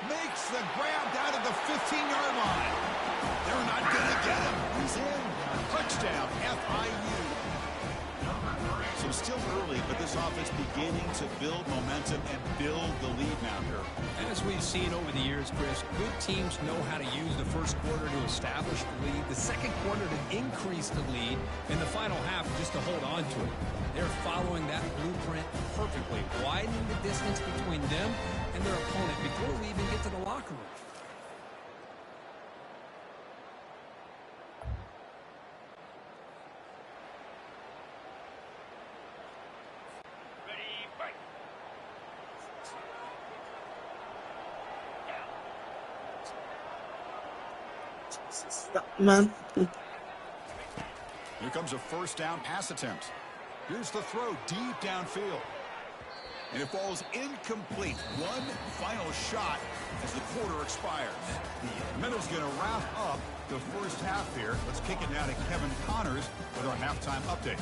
Makes the grab down to the 15-yard line. They're not going to get him. He's in. Touchdown, FIU. So still early, but this offense beginning to build momentum and build the lead now here. As we've seen over the years, Chris, good teams know how to use the first quarter to establish the lead, the second quarter to increase the lead, and the final half just to hold on to it. They're following that blueprint perfectly, widening the distance between them and their opponent before we even get to the locker room. Man. Here comes a first down pass attempt. Here's the throw deep downfield. And it falls incomplete. One final shot as the quarter expires. The Meadow's going to wrap up the first half here. Let's kick it now to Kevin Connors with our halftime update.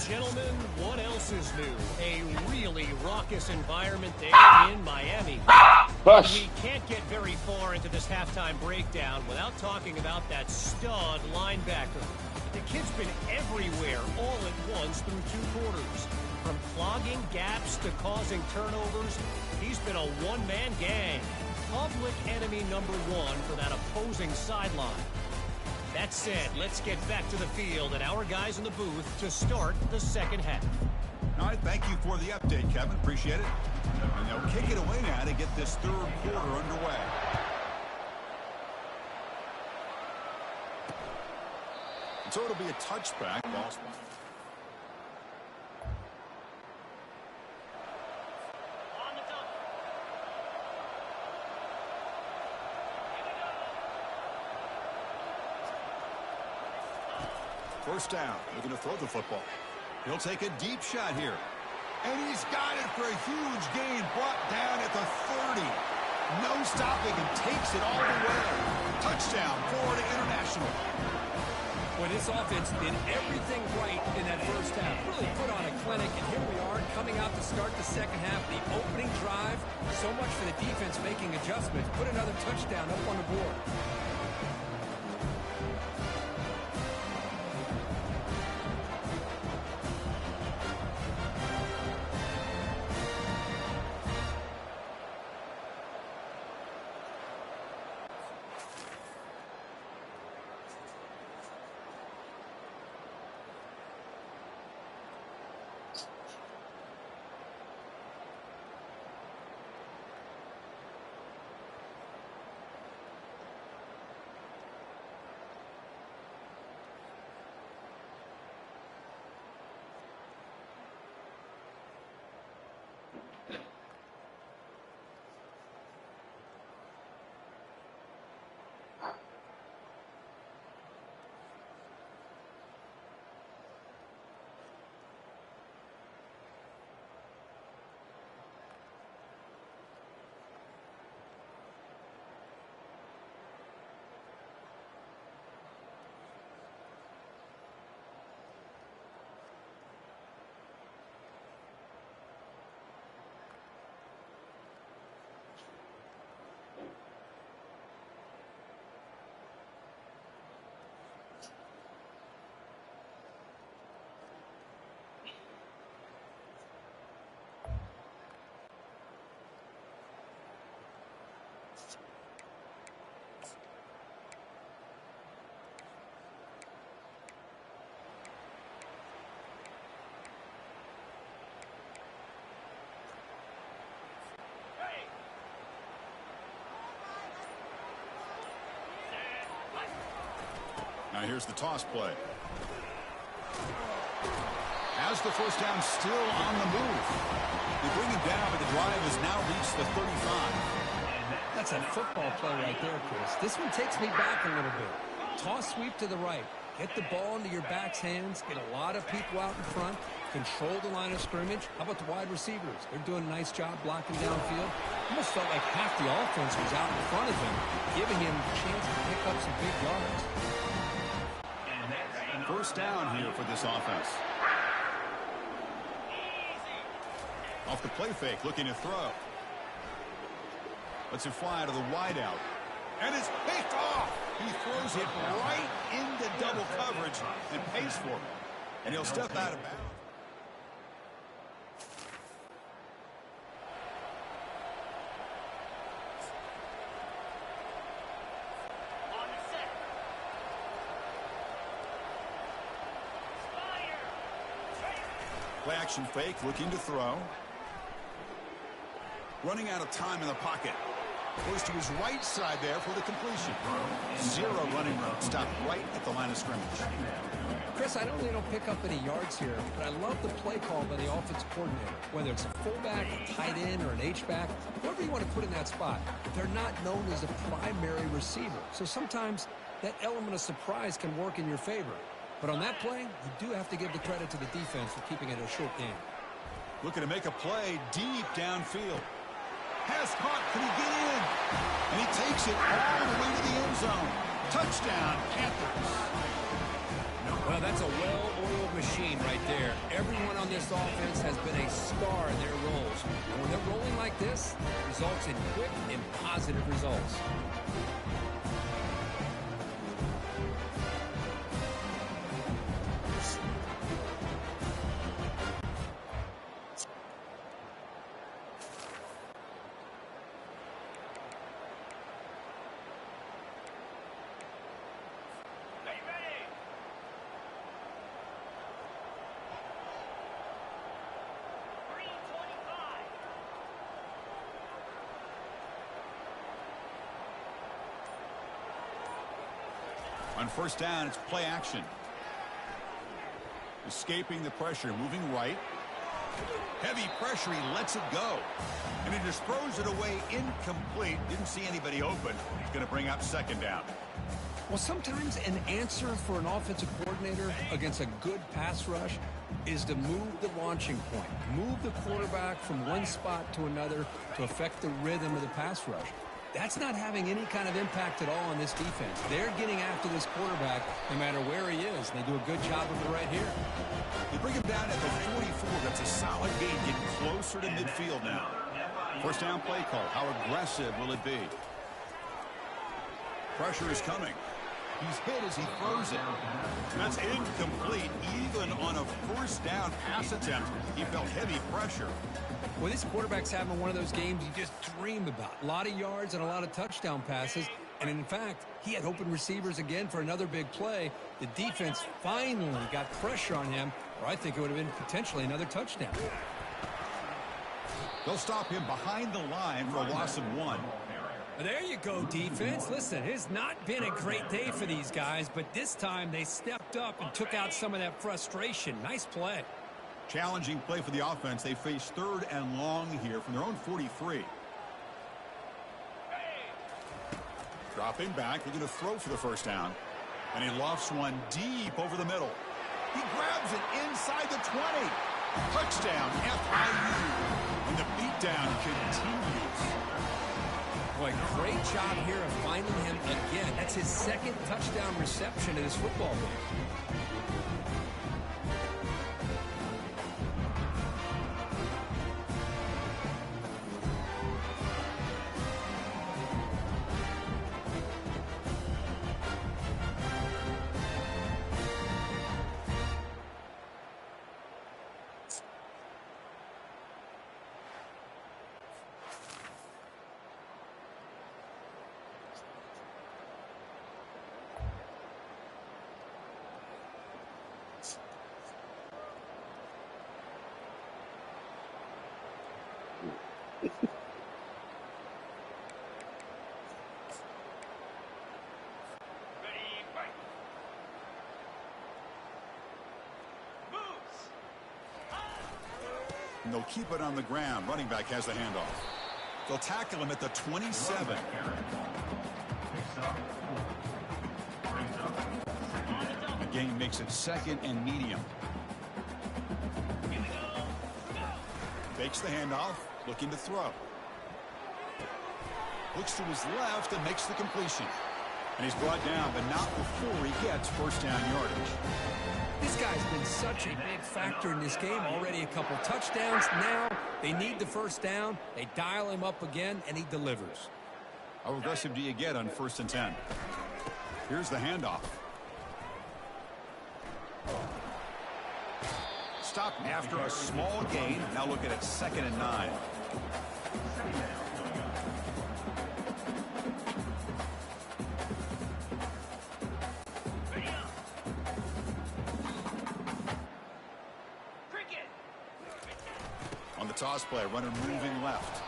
Gentlemen, what else is new? A really raucous environment there in Miami. Push. We can't get very far into this halftime breakdown without talking about that stud linebacker. The kid's been everywhere all at once through 2 quarters. From clogging gaps to causing turnovers, he's been a one-man gang. Public enemy number 1 for that opposing sideline. That said, let's get back to the field and our guys in the booth to start the second half. All right, thank you for the update, Kevin. Appreciate it. And they'll kick it away now to get this third quarter underway. So it'll be a touchback. Ball spot. First down, looking to throw the football. He'll take a deep shot here. And he's got it for a huge gain, brought down at the 30. No stopping and takes it all the way. Touchdown, Florida International. Well, this offense did everything right in that first half. Really put on a clinic, and here we are coming out to start the second half. The opening drive, so much for the defense making adjustments. Put another touchdown up on the board. Now here's the toss play. has the first down, still on the move. They bring him down, but the drive has now reached the 35. That's a football play right there, Chris. This one takes me back a little bit. Toss sweep to the right. Get the ball into your back's hands. Get a lot of people out in front. Control the line of scrimmage. How about the wide receivers? They're doing a nice job blocking downfield. Almost felt like half the offense was out in front of him, giving him a chance to pick up some big yards. First down here for this offense. Off the play fake, looking to throw. Lets it fly to the wideout. And it's picked off. He throws it right into double coverage and pays for it. And he'll step out of bounds. Play action fake, looking to throw. Running out of time in the pocket. Goes to his right side there for the completion. Zero running room. Stopped right at the line of scrimmage. Chris, I know they don't pick up any yards here, but I love the play call by the offense coordinator. Whether it's a fullback, a tight end, or an H-back, whoever you want to put in that spot, they're not known as a primary receiver. So sometimes that element of surprise can work in your favor. But on that play, you do have to give the credit to the defense for keeping it a short game. Looking to make a play deep downfield. Has caught, can he get in? And he takes it all the way to the end zone. Touchdown, Panthers. Well, that's a well-oiled machine right there. Everyone on this offense has been a star in their roles. And when they're rolling like this, it results in quick and positive results. On first down, it's play action. Escaping the pressure, moving right. Heavy pressure, he lets it go. And he just throws it away incomplete. Didn't see anybody open. He's going to bring up second down. Well, sometimes an answer for an offensive coordinator against a good pass rush is to move the launching point. Move the quarterback from one spot to another to affect the rhythm of the pass rush. That's not having any kind of impact at all on this defense. They're getting after this quarterback no matter where he is, and they do a good job of it right here. They bring him down at the 44. That's a solid gain, getting closer to midfield now. First down play call. How aggressive will it be? Pressure is coming. He's hit as he throws it. That's incomplete. Even on a first down pass attempt, he felt heavy pressure. Well, this quarterback's having one of those games you just dream about. A lot of yards and a lot of touchdown passes. And in fact, he had open receivers again for another big play. The defense finally got pressure on him, or I think it would have been potentially another touchdown. They'll stop him behind the line for a loss of 1. There you go, defense. Listen, it's not been a great day for these guys, but this time they stepped up and took out some of that frustration. Nice play. Challenging play for the offense. They face third and long here from their own 43. Dropping back, looking to throw for the first down. And he lofts one deep over the middle. He grabs it inside the 20. Touchdown, FIU. And the beatdown continues. Boy, great job here of finding him again. That's his second touchdown reception in this football game. And they'll keep it on the ground. Running back has the handoff. They'll tackle him at the 27. The gain makes it 2nd and medium. Fakes the handoff, looking to throw. Looks to his left and makes the completion. And he's brought down, but not before he gets first down yardage. This guy's been such a big factor in this game. Already a couple touchdowns. Now they need the first down. They dial him up again, and he delivers. How aggressive do you get on 1st and 10? Here's the handoff. Stopped after a small gain. Now looking at 2nd and 9. On the toss play, runner moving left.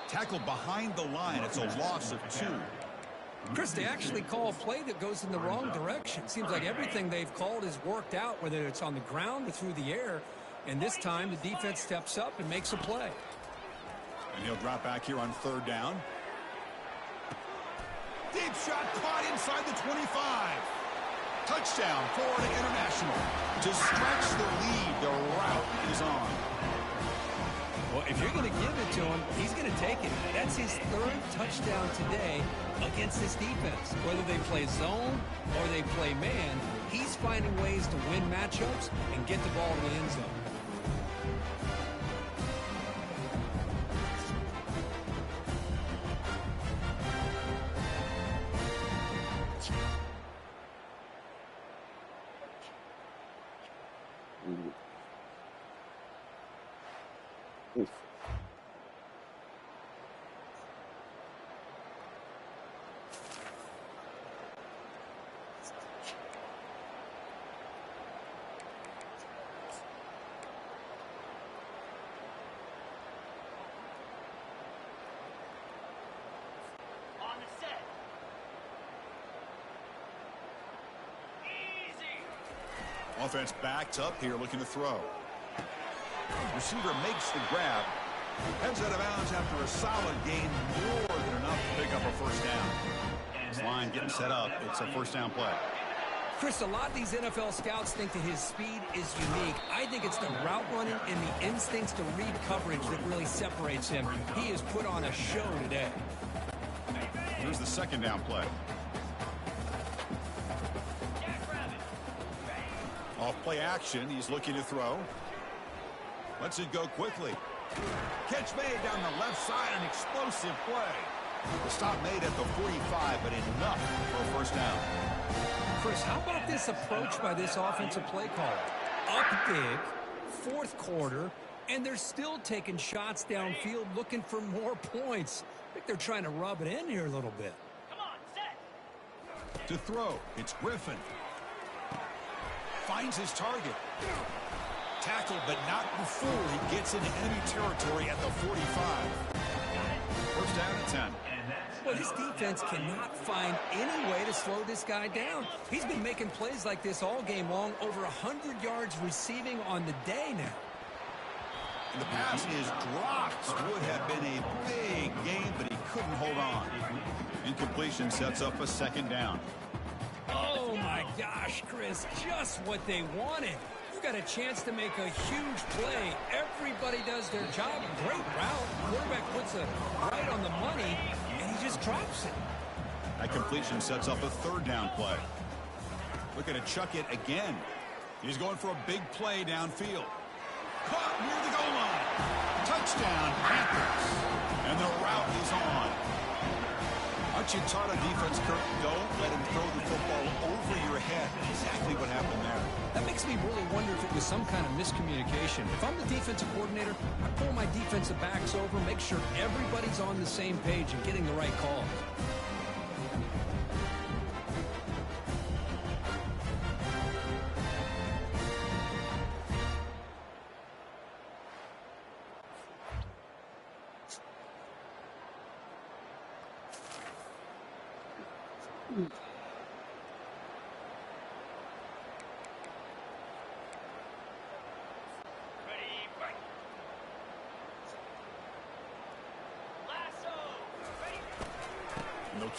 Tackled behind the line. It's a loss of 2. Chris, they actually call a play that goes in the wrong direction. Seems like everything they've called has worked out, whether it's on the ground or through the air. And this time, the defense steps up and makes a play. And he'll drop back here on 3rd down. Deep shot caught inside the 25. Touchdown, Florida International. To stretch the lead, the route is on. Well, if you're going to give it to him, he's going to take it. That's his 3rd touchdown today against this defense. Whether they play zone or they play man, he's finding ways to win matchups and get the ball to the end zone. Offense backs up here looking to throw. Receiver makes the grab. Heads out of bounds after a solid gain, more than enough to pick up a first down. This line getting set up. It's a first down play. Chris, a lot of these NFL scouts think that his speed is unique. I think it's the route running and the instincts to read coverage that really separates him. He has put on a show today. Here's the 2nd down play. Off play action, he's looking to throw. Lets it go quickly. Catch made down the left side, an explosive play. The stop made at the 45, but enough for a first down. Chris, how about this approach by this offensive play caller? Up big, 4th quarter, and they're still taking shots downfield looking for more points. I think they're trying to rub it in here a little bit. Come on, set. To throw, it's Griffin. Finds his target. Tackled, but not before he gets into enemy territory at the 45. First down at 10. Well, this defense cannot find any way to slow this guy down. He's been making plays like this all game long, over 100 yards receiving on the day now. And the pass is dropped. Would have been a big gain, but he couldn't hold on. Incompletion sets up a 2nd down. Oh, my gosh, Chris, just what they wanted. You've got a chance to make a huge play. Everybody does their job. Great route. Quarterback puts it right on the money, and he just drops it. That completion sets up a 3rd down play. Looking to chuck it again. He's going for a big play downfield. Caught near the goal line. Touchdown, Panthers. And the route is on. Aren't you taught on defense, Kirk? Don't let him throw the football over your head. Exactly what happened there. That makes me really wonder if it was some kind of miscommunication. If I'm the defensive coordinator, I pull my defensive backs over, make sure everybody's on the same page and getting the right call.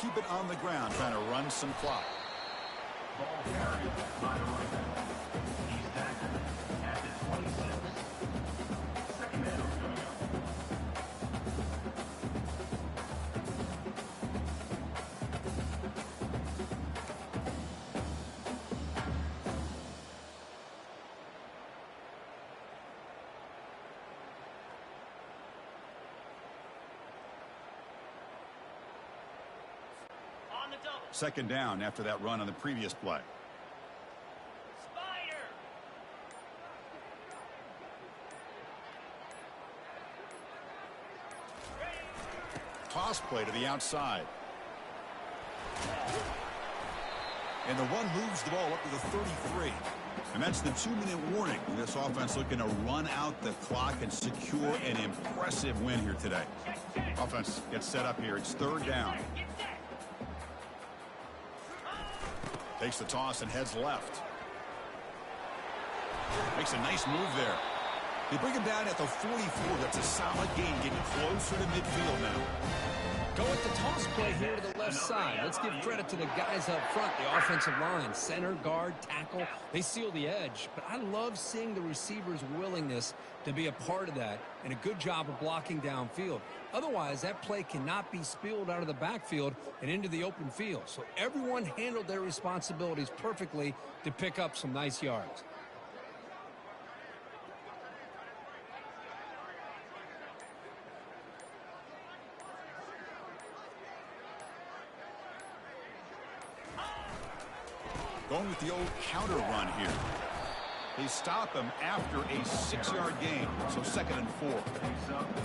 keep it on the ground, trying to run some clock. Ball carried by the running back. He's tackled at the 26. Second down coming up. On the double. Second down after that run on the previous play. Spider. Toss play to the outside. And the run moves the ball up to the 33. And that's the 2-minute warning. This offense looking to run out the clock and secure an impressive win here today. Offense gets set up here. It's third down. Takes the toss and heads left. Makes a nice move there. They bring him down at the 44. That's a solid gain, getting closer to midfield now. Go with the toss play here to the left side. Let's give credit to the guys up front, the offensive line, center, guard, tackle. They seal the edge. But I love seeing the receiver's willingness to be a part of that and a good job of blocking downfield. Otherwise, that play cannot be spilled out of the backfield and into the open field. So everyone handled their responsibilities perfectly to pick up some nice yards. Going with the old counter run here. They stop him after a 6-yard gain, so 2nd and 4.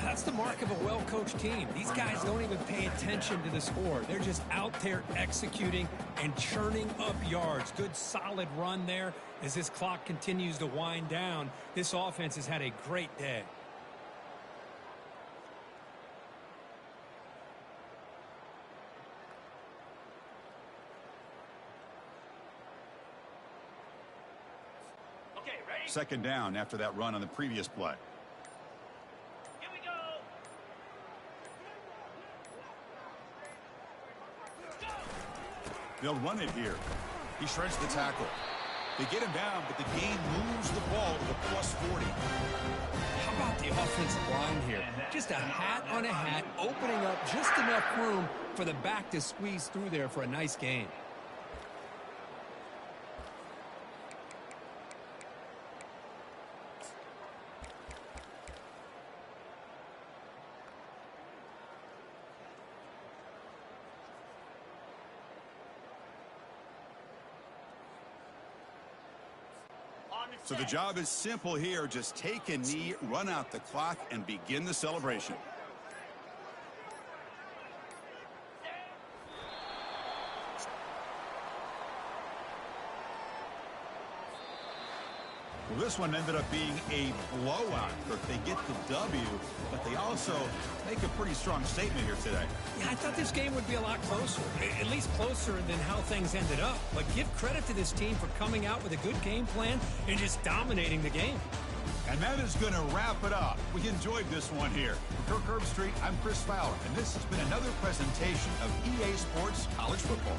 That's the mark of a well-coached team. These guys don't even pay attention to the score. They're just out there executing and churning up yards. Good, solid run there. As this clock continues to wind down, this offense has had a great day. Second down after that run on the previous play. Here we go. They'll run it here. He shreds the tackle. They get him down, but the gain moves the ball to the +40. How about the offensive line here? Just a hat on a hat, opening up just enough room for the back to squeeze through there for a nice gain. So the job is simple here. Just take a knee, run out the clock, and begin the celebration. Well, this one ended up being a blowout. They get the W, but they also make a pretty strong statement here today. Yeah, I thought this game would be a lot closer, at least closer than how things ended up. But give credit to this team for coming out with a good game plan and just dominating the game. And that is going to wrap it up. We enjoyed this one here. For Kirk Herbstreit, I'm Chris Fowler, and this has been another presentation of EA Sports College Football.